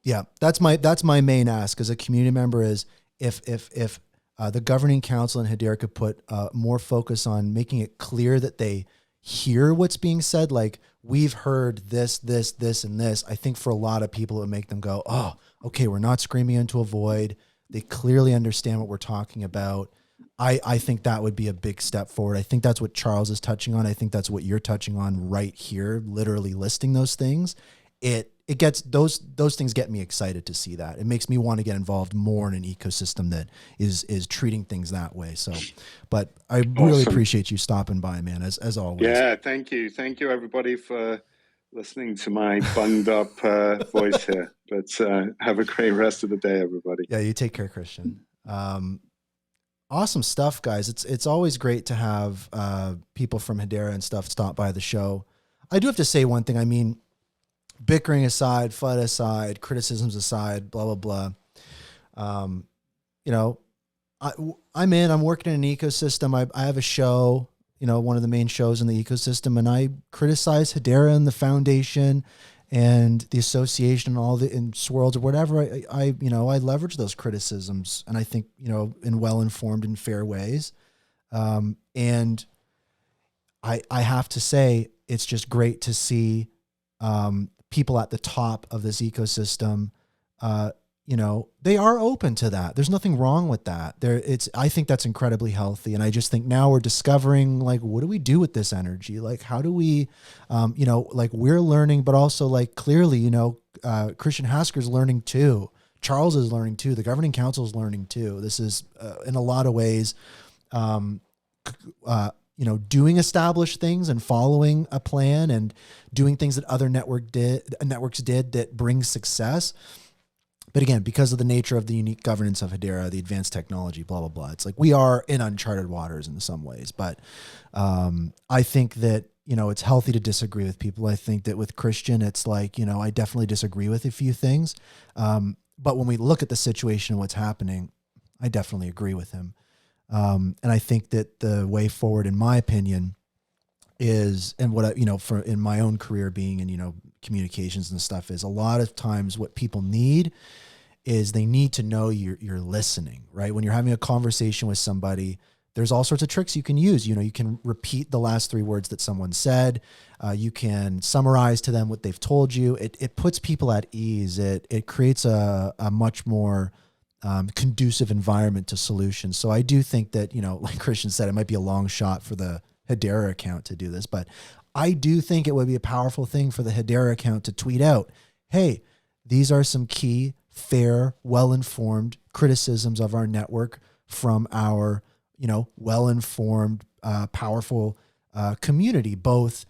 Yeah, that's my main ask as a community member is if the governing council and Hedera could put more focus on making it clear that they hear what's being said, like we've heard this, and this. I think for a lot of people, it would make them go, oh, okay, we're not screaming into a void. They clearly understand what we're talking about. I think that would be a big step forward. I think that's what Charles is touching on. I think that's what you're touching on right here, literally listing those things. It gets those things get me excited to see that. It makes me want to get involved more in an ecosystem that is treating things that way. So, but I really appreciate you stopping by, man, as always. Yeah, thank you. Thank you everybody for listening to my bunged up voice here. But have a great rest of the day, everybody. Yeah, you take care, Christian. Awesome stuff, guys. It's always great to have people from Hedera and stuff stop by the show. I do have to say one thing. I mean, bickering aside, FUD aside, criticisms aside, blah, blah, blah. I'm working in an ecosystem. I have a show, one of the main shows in the ecosystem, and I criticize Hedera and the foundation and the association and all the in swirls or whatever. I leverage those criticisms, and I think, in well-informed and fair ways. And I have to say, it's just great to see, people at the top of this ecosystem, they are open to that. There's nothing wrong with that. I think that's incredibly healthy. And I just think now we're discovering, like, what do we do with this energy? Like, how do we, we're learning, but also like clearly, Christian Hasker is learning too. Charles is learning too. The governing council is learning too. This is in a lot of ways, doing established things and following a plan and doing things that other networks did that bring success. But again, because of the nature of the unique governance of Hedera, the advanced technology, blah, blah, blah, it's like we are in uncharted waters in some ways. But I think that, it's healthy to disagree with people. I think that with Christian, it's like, I definitely disagree with a few things. But when we look at the situation and what's happening, I definitely agree with him. And I think that the way forward, in my opinion, is, and what for in my own career being in, communications and stuff, is a lot of times what people need is they need to know you're listening, right? When you're having a conversation with somebody, there's all sorts of tricks you can use. You can repeat the last 3 words that someone said. You can summarize to them what they've told you. It puts people at ease. It creates a much more conducive environment to solutions. So I do think that, like Christian said, it might be a long shot for the Hedera account to do this, but I do think it would be a powerful thing for the Hedera account to tweet out, hey, these are some key, fair, well-informed criticisms of our network from our, well-informed, powerful community, both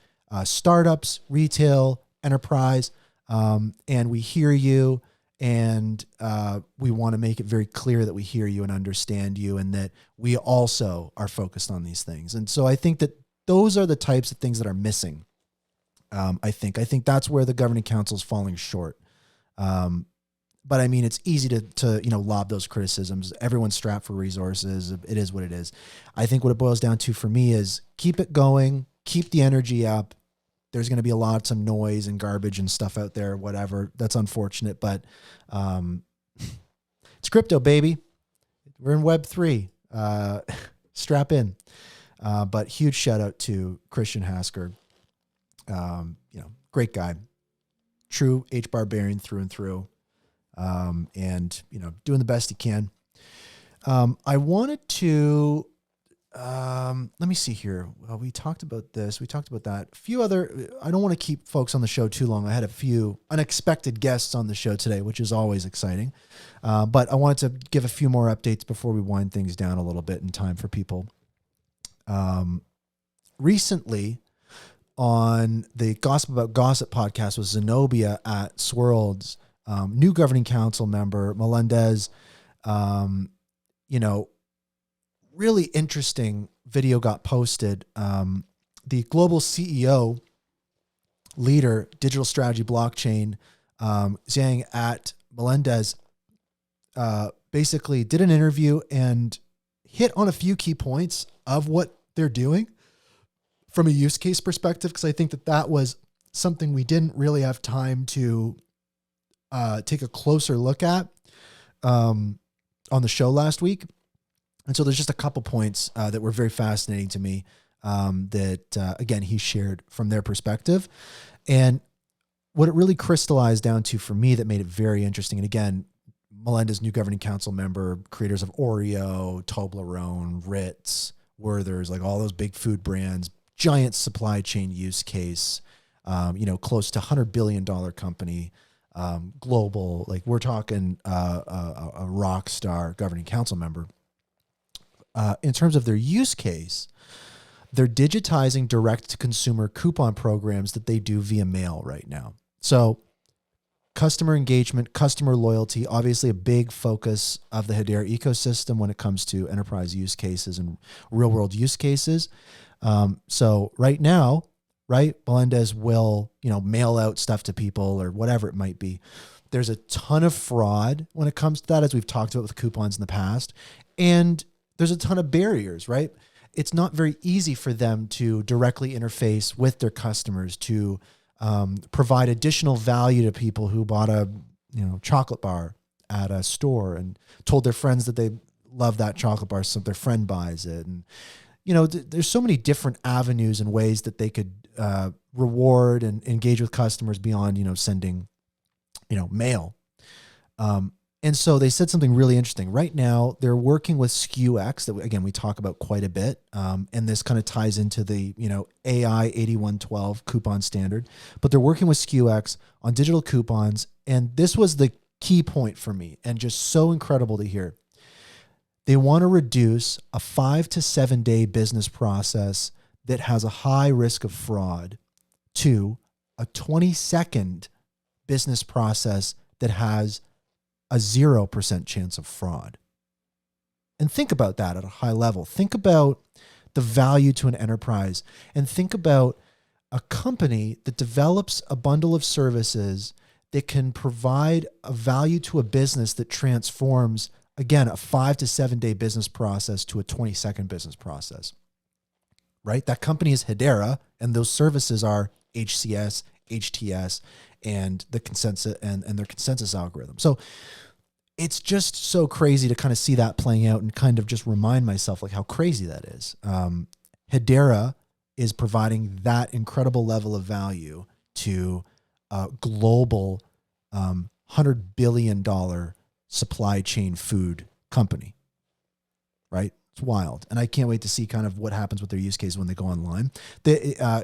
startups, retail, enterprise, and we hear you. And we want to make it very clear that we hear you and understand you, and that we also are focused on these things. And so I think that those are the types of things that are missing. I think that's where the governing council is falling short. But I mean, it's easy to lob those criticisms. Everyone's strapped for resources. It is what it is. I think what it boils down to for me is keep it going, keep the energy up. There's going to be lots of noise and garbage and stuff out there, whatever. That's unfortunate, but it's crypto, baby. We're in Web3. Strap in. But huge shout out to Christian Hasker. Great guy. True HBAR barbarian through and through. And doing the best he can. I wanted to... let me see here. Well, we talked about this. We talked about that. A few other, I don't want to keep folks on the show too long. I had a few unexpected guests on the show today, which is always exciting. But I wanted to give a few more updates before we wind things down a little bit in time for people. Recently on the Gossip About Gossip podcast with Zenobia at Swirlds, new governing council member, Mondelēz, really interesting video got posted. The global CEO, leader, digital strategy, blockchain, Zhang at Mondelēz, basically did an interview and hit on a few key points of what they're doing from a use case perspective, because I think that was something we didn't really have time to take a closer look at on the show last week. And so there's just a couple points that were very fascinating to me that, again, he shared from their perspective. And what it really crystallized down to for me that made it very interesting, and again, Melinda's new governing council member, creators of Oreo, Toblerone, Ritz, Werther's, like all those big food brands, giant supply chain use case, close to $100 billion company, global, like we're talking a rock star governing council member. In terms of their use case, they're digitizing direct-to-consumer coupon programs that they do via mail right now. So customer engagement, customer loyalty, obviously a big focus of the Hedera ecosystem when it comes to enterprise use cases and real-world use cases. So right now, Mondelēz will, mail out stuff to people or whatever it might be. There's a ton of fraud when it comes to that, as we've talked about with coupons in the past. And there's a ton of barriers, right? It's not very easy for them to directly interface with their customers to provide additional value to people who bought a chocolate bar at a store and told their friends that they love that chocolate bar, so their friend buys it. And there's so many different avenues and ways that they could reward and engage with customers beyond sending mail. And so they said something really interesting. Right now, they're working with SKUX that, again, we talk about quite a bit. And this kind of ties into the, AI 8112 coupon standard. But they're working with SKUX on digital coupons. And this was the key point for me and just so incredible to hear. They want to reduce a 5 to 7 day business process that has a high risk of fraud to a 20-second business process that has a 0% chance of fraud. And think about that at a high level. Think about the value to an enterprise and think about a company that develops a bundle of services that can provide a value to a business that transforms, again, a 5 to 7 day business process to a 20-second business process, right? That company is Hedera, and those services are HCS, HTS, and the consensus and their consensus algorithm. So it's just so crazy to kind of see that playing out and kind of just remind myself like how crazy that is. Hedera is providing that incredible level of value to a global $100 billion supply chain food company, right? It's wild. And I can't wait to see kind of what happens with their use case when they go online.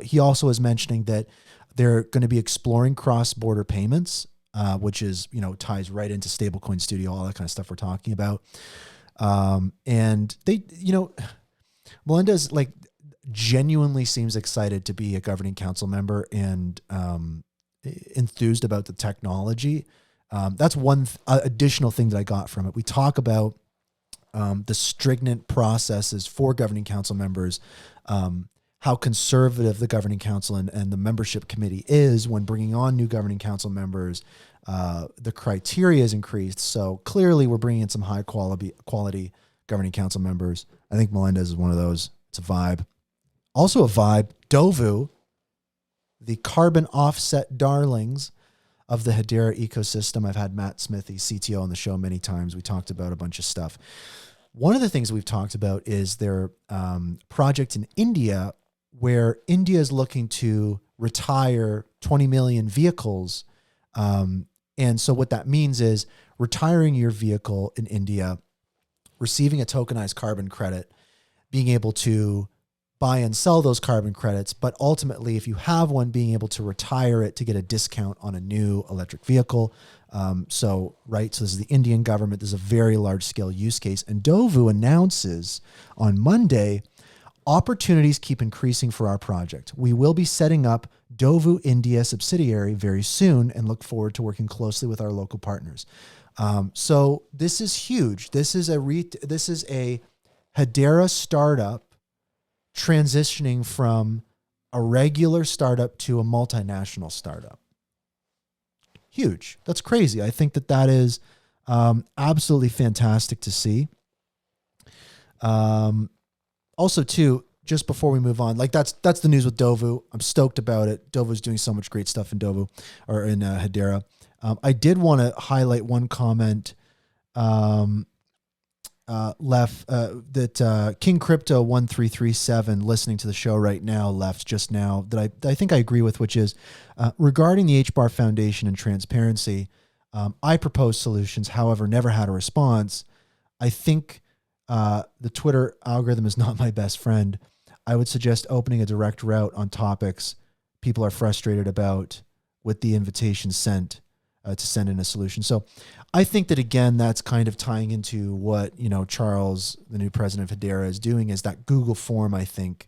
He also is mentioning that they're going to be exploring cross-border payments, which is, ties right into Stablecoin Studio, all that kind of stuff we're talking about. And they, Melendez genuinely seems excited to be a governing council member and enthused about the technology. That's one additional thing that I got from it. We talk about the stringent processes for governing council members, how conservative the governing council and the membership committee is when bringing on new governing council members. The criteria is increased. So clearly we're bringing in some high quality governing council members. I think Melendez is one of those. It's a vibe. Also a vibe, Dovu, the carbon offset darlings of the Hedera ecosystem. I've had Matt Smith, the CTO, on the show many times. We talked about a bunch of stuff. One of the things we've talked about is their project in India, where India is looking to retire 20 million vehicles. And so what that means is retiring your vehicle in India, receiving a tokenized carbon credit, being able to buy and sell those carbon credits, but ultimately, if you have one, being able to retire it to get a discount on a new electric vehicle. So this is the Indian government. This is a very large scale use case. And Dovu announces on Monday, opportunities keep increasing for our project. We will be setting up Dovu India subsidiary very soon and look forward to working closely with our local partners. So this is huge. This is a Hedera startup transitioning from a regular startup to a multinational startup. Huge. That's crazy. I think that is absolutely fantastic to see. Also, too, just before we move on, that's the news with Dovu. I'm stoked about it. Dovu's doing so much great stuff in Dovu or in Hedera. I did want to highlight one comment that King Crypto 1337 listening to the show right now left just now that I think I agree with, which is regarding the HBAR Foundation and transparency. I proposed solutions, however, never had a response. I think the Twitter algorithm is not my best friend. I would suggest opening a direct route on topics people are frustrated about with the invitation sent to send in a solution. So I think that, again, that's kind of tying into what, Charles, the new president of Hedera, is doing, is that Google form, I think,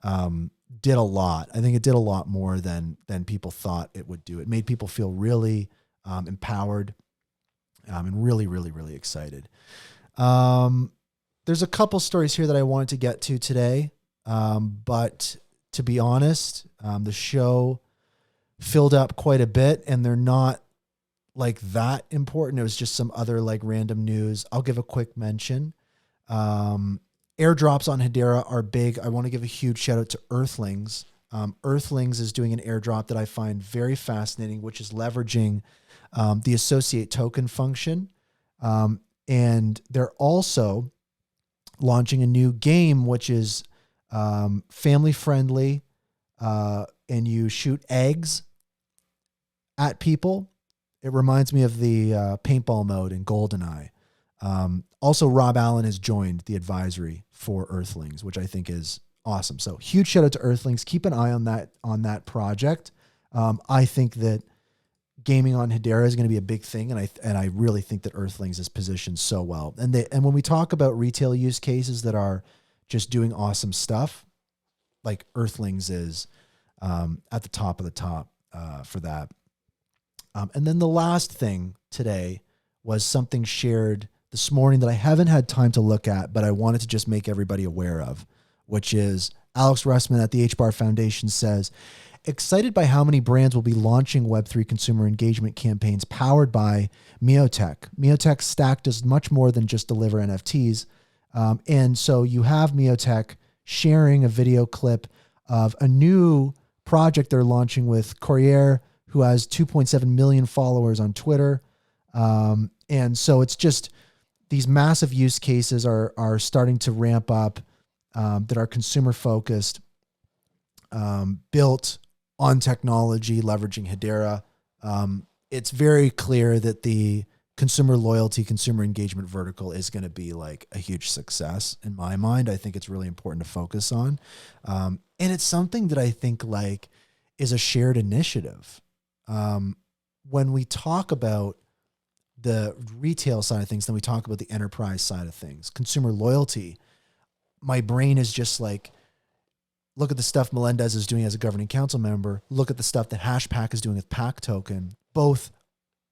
did a lot. I think it did a lot more than people thought it would do. It made people feel really empowered and really, really, really excited. There's a couple stories here that I wanted to get to today. But to be honest, the show filled up quite a bit and they're not that important. It was just some other random news. I'll give a quick mention. Airdrops on Hedera are big. I want to give a huge shout out to Earthlings. Earthlings is doing an airdrop that I find very fascinating, which is leveraging the associate token function. And they're also launching a new game, which is family friendly, and you shoot eggs at people. It reminds me of the paintball mode in GoldenEye. Also, Rob Allen has joined the advisory for Earthlings, which I think is awesome. So huge shout out to Earthlings. Keep an eye on that project. I think that gaming on Hedera is going to be a big thing, and I really think that Earthlings is positioned so well. And when we talk about retail use cases that are just doing awesome stuff, Earthlings is at the top of the top for that. And then the last thing today was something shared this morning that I haven't had time to look at, but I wanted to just make everybody aware of, which is Alex Russman at the HBAR Foundation says, excited by how many brands will be launching Web3 consumer engagement campaigns powered by Meowtech. Meowtech's stack does much more than just deliver NFTs. And so you have Meowtech sharing a video clip of a new project they're launching with Courier, who has 2.7 million followers on Twitter. And so it's just these massive use cases are starting to ramp up that are consumer focused, built on technology, leveraging Hedera. It's very clear that the consumer loyalty, consumer engagement vertical is going to be like a huge success in my mind. I think it's really important to focus on. And it's something that I think like is a shared initiative. When we talk about the retail side of things, then we talk about the enterprise side of things, consumer loyalty. My brain is just like, look at the stuff Melendez is doing as a governing council member. Look at the stuff that Hashpack is doing with Pack Token, both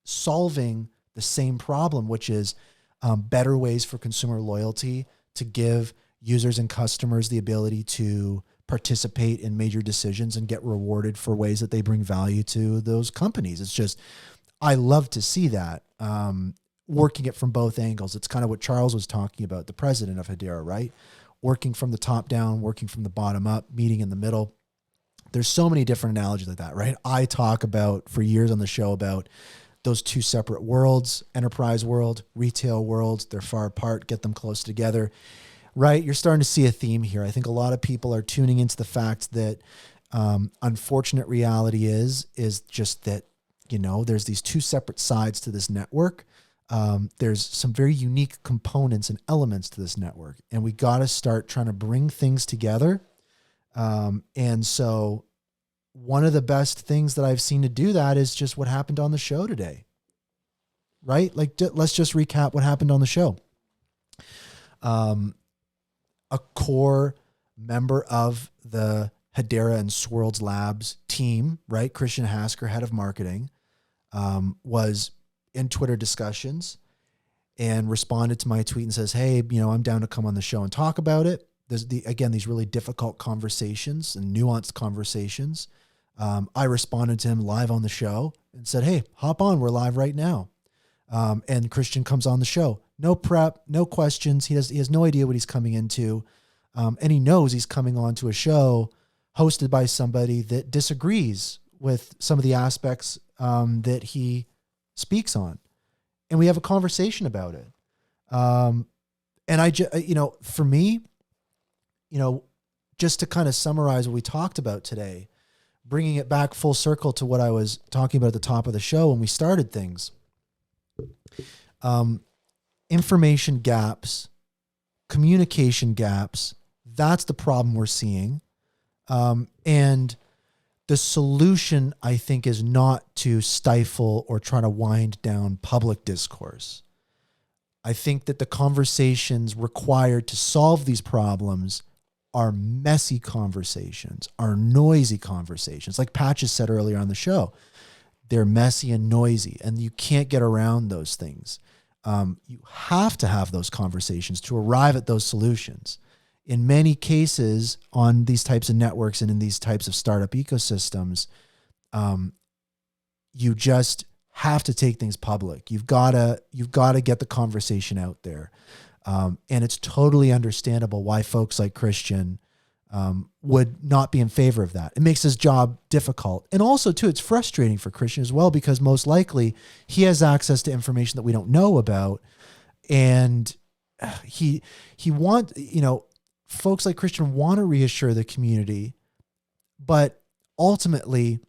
solving the same problem, which is better ways for consumer loyalty to give users and customers the ability to participate in major decisions and get rewarded for ways that they bring value to those companies. It's just, I love to see that, working it from both angles. It's kind of what Charles was talking about, the president of Hedera, right? Working from the top down, working from the bottom up, meeting in the middle. There's so many different analogies like that, right? I talk about for years on the show about those two separate worlds, enterprise world, retail world. They're far apart, get them close together, right? You're starting to see a theme here. I think a lot of people are tuning into the fact that unfortunate reality is just that, you know, there's these two separate sides to this network. There's some very unique components and elements to this network, and we got to start trying to bring things together. And so one of the best things that I've seen to do that is just what happened on the show today, right? Like, let's just recap what happened on the show. A core member of the Hedera and Swirlds Labs team, right? Christian Hasker, head of marketing, was in Twitter discussions and responded to my tweet and says, hey, you know, I'm down to come on the show and talk about it. There's these really difficult conversations and nuanced conversations. I responded to him live on the show and said, hey, hop on. We're live right now. And Christian comes on the show. No prep, no questions. He has no idea what he's coming into. And he knows he's coming on to a show hosted by somebody that disagrees with some of the aspects that he speaks on. And we have a conversation about it. And for me, you know, just to kind of summarize what we talked about today, bringing it back full circle to what I was talking about at the top of the show when we started things. Information gaps, communication gaps, that's the problem we're seeing. And the solution, I think, is not to stifle or try to wind down public discourse. I think that the conversations required to solve these problems are messy conversations, are noisy conversations. Like Patches said earlier on the show, they're messy and noisy, and you can't get around those things. You have to have those conversations to arrive at those solutions. In many cases on these types of networks and in these types of startup ecosystems, you just have to take things public. You've got to get the conversation out there. And it's totally understandable why folks like Christian would not be in favor of that. It makes his job difficult. And also, too, it's frustrating for Christian as well, because most likely he has access to information that we don't know about. And he wants, folks like Christian want to reassure the community, but ultimately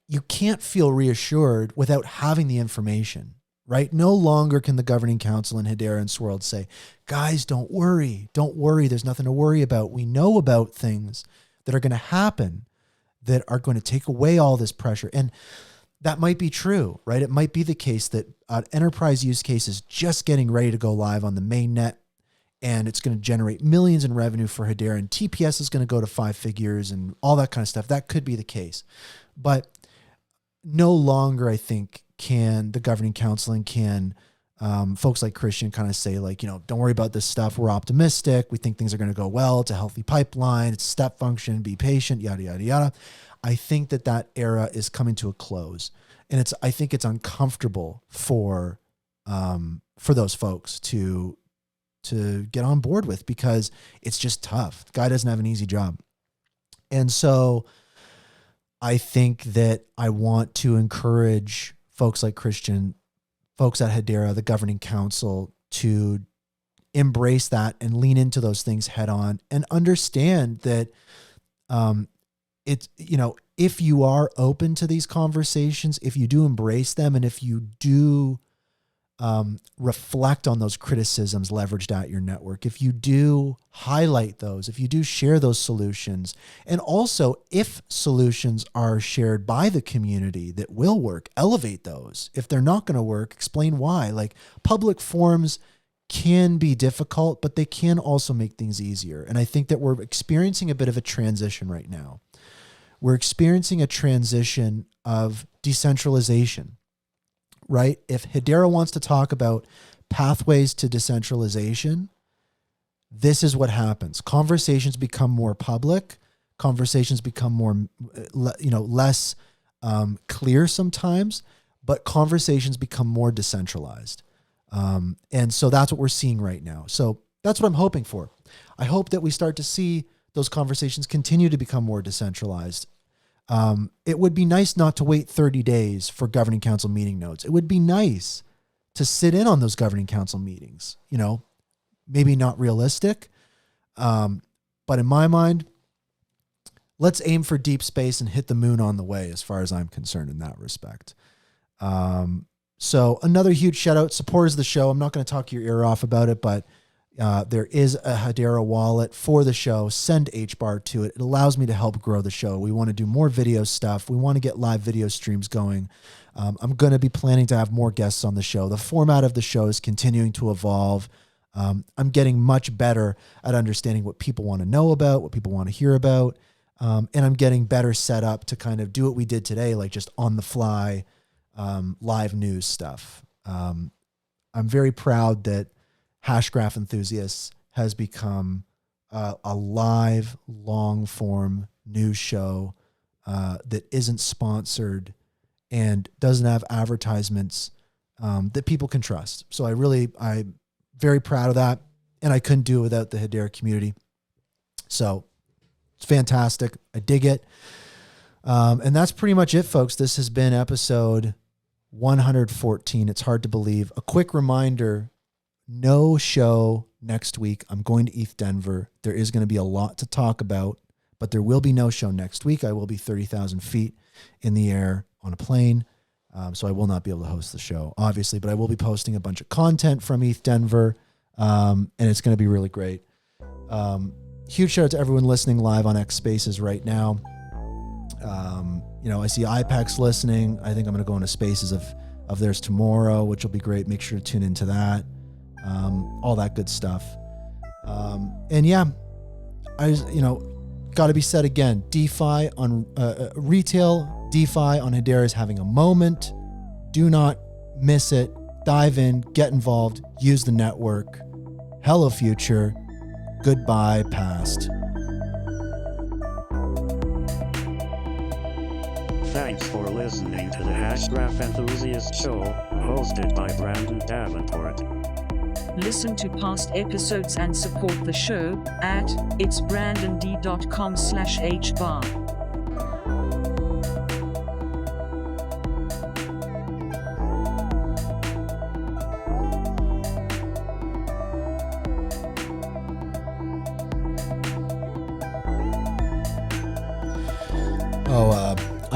you can't feel reassured without having the information, right? No longer can the governing council in Hedera and Swirlds say, guys, don't worry. There's nothing to worry about. We know about things that are going to happen that are going to take away all this pressure. And that might be true, right? It might be the case that enterprise use case is just getting ready to go live on the main net, and it's going to generate millions in revenue for Hedera, and TPS is going to go to 5 figures and all that kind of stuff. That could be the case. But no longer, I think, can the governing council and can folks like Christian kind of say like, don't worry about this stuff. We're optimistic. We think things are going to go well. It's a healthy pipeline. It's a step function. Be patient, yada, yada, yada. I think that era is coming to a close. And I think it's uncomfortable for those folks to get on board with, because it's just tough. The guy doesn't have an easy job. And so I think that I want to encourage folks like Christian, folks at Hedera, the governing council, to embrace that and lean into those things head on, and understand that it's, if you are open to these conversations, if you do embrace them, and if you do reflect on those criticisms leveraged at your network, if you do highlight those, if you do share those solutions, and also if solutions are shared by the community that will work, elevate those. If they're not going to work, explain why. Like, public forums can be difficult, but they can also make things easier. And I think that we're experiencing a bit of a transition right now. We're experiencing a transition of decentralization. Right? If Hedera wants to talk about pathways to decentralization, this is what happens. Conversations become more public. Conversations become more, less clear sometimes, but conversations become more decentralized. And so that's what we're seeing right now. So that's what I'm hoping for. I hope that we start to see those conversations continue to become more decentralized. It would be nice not to wait 30 days for governing council meeting notes. It would be nice to sit in on those governing council meetings, maybe not realistic. But in my mind, let's aim for deep space and hit the moon on the way, as far as I'm concerned in that respect. So another huge shout out, supporters of the show. I'm not going to talk your ear off about it, but there is a Hedera wallet for the show. Send HBAR to it. It allows me to help grow the show. We want to do more video stuff. We want to get live video streams going. I'm going to be planning to have more guests on the show. The format of the show is continuing to evolve. I'm getting much better at understanding what people want to know about, what people want to hear about. And I'm getting better set up to kind of do what we did today, like just on the fly, live news stuff. I'm very proud that Hashgraph Enthusiasts has become a live, long-form news show that isn't sponsored and doesn't have advertisements that people can trust. So I'm very proud of that, and I couldn't do it without the Hedera community. So it's fantastic. I dig it. And that's pretty much it, folks. This has been episode 114. It's hard to believe. A quick reminder, no show next week. I'm going to ETHDenver. There is going to be a lot to talk about, but there will be no show next week. I will be 30,000 feet in the air on a plane. So I will not be able to host the show, obviously, but I will be posting a bunch of content from ETHDenver. And it's going to be really great. Huge shout out to everyone listening live on X Spaces right now. I see IPEX listening. I think I'm going to go into Spaces of theirs tomorrow, which will be great. Make sure to tune into that. All that good stuff. And yeah, got to be said again, DeFi on retail, DeFi on Hedera is having a moment. Do not miss it. Dive in, get involved, use the network. Hello, future. Goodbye, past. Thanks for listening to the Hashgraph Enthusiast Show, hosted by Brandon Davenport. Listen to past episodes and support the show at itsbrandond.com/HBAR.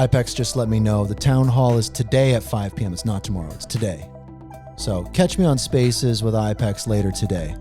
IPEX just let me know the town hall is today at 5 p.m. It's not tomorrow. It's today. So catch me on Spaces with IPEX later today.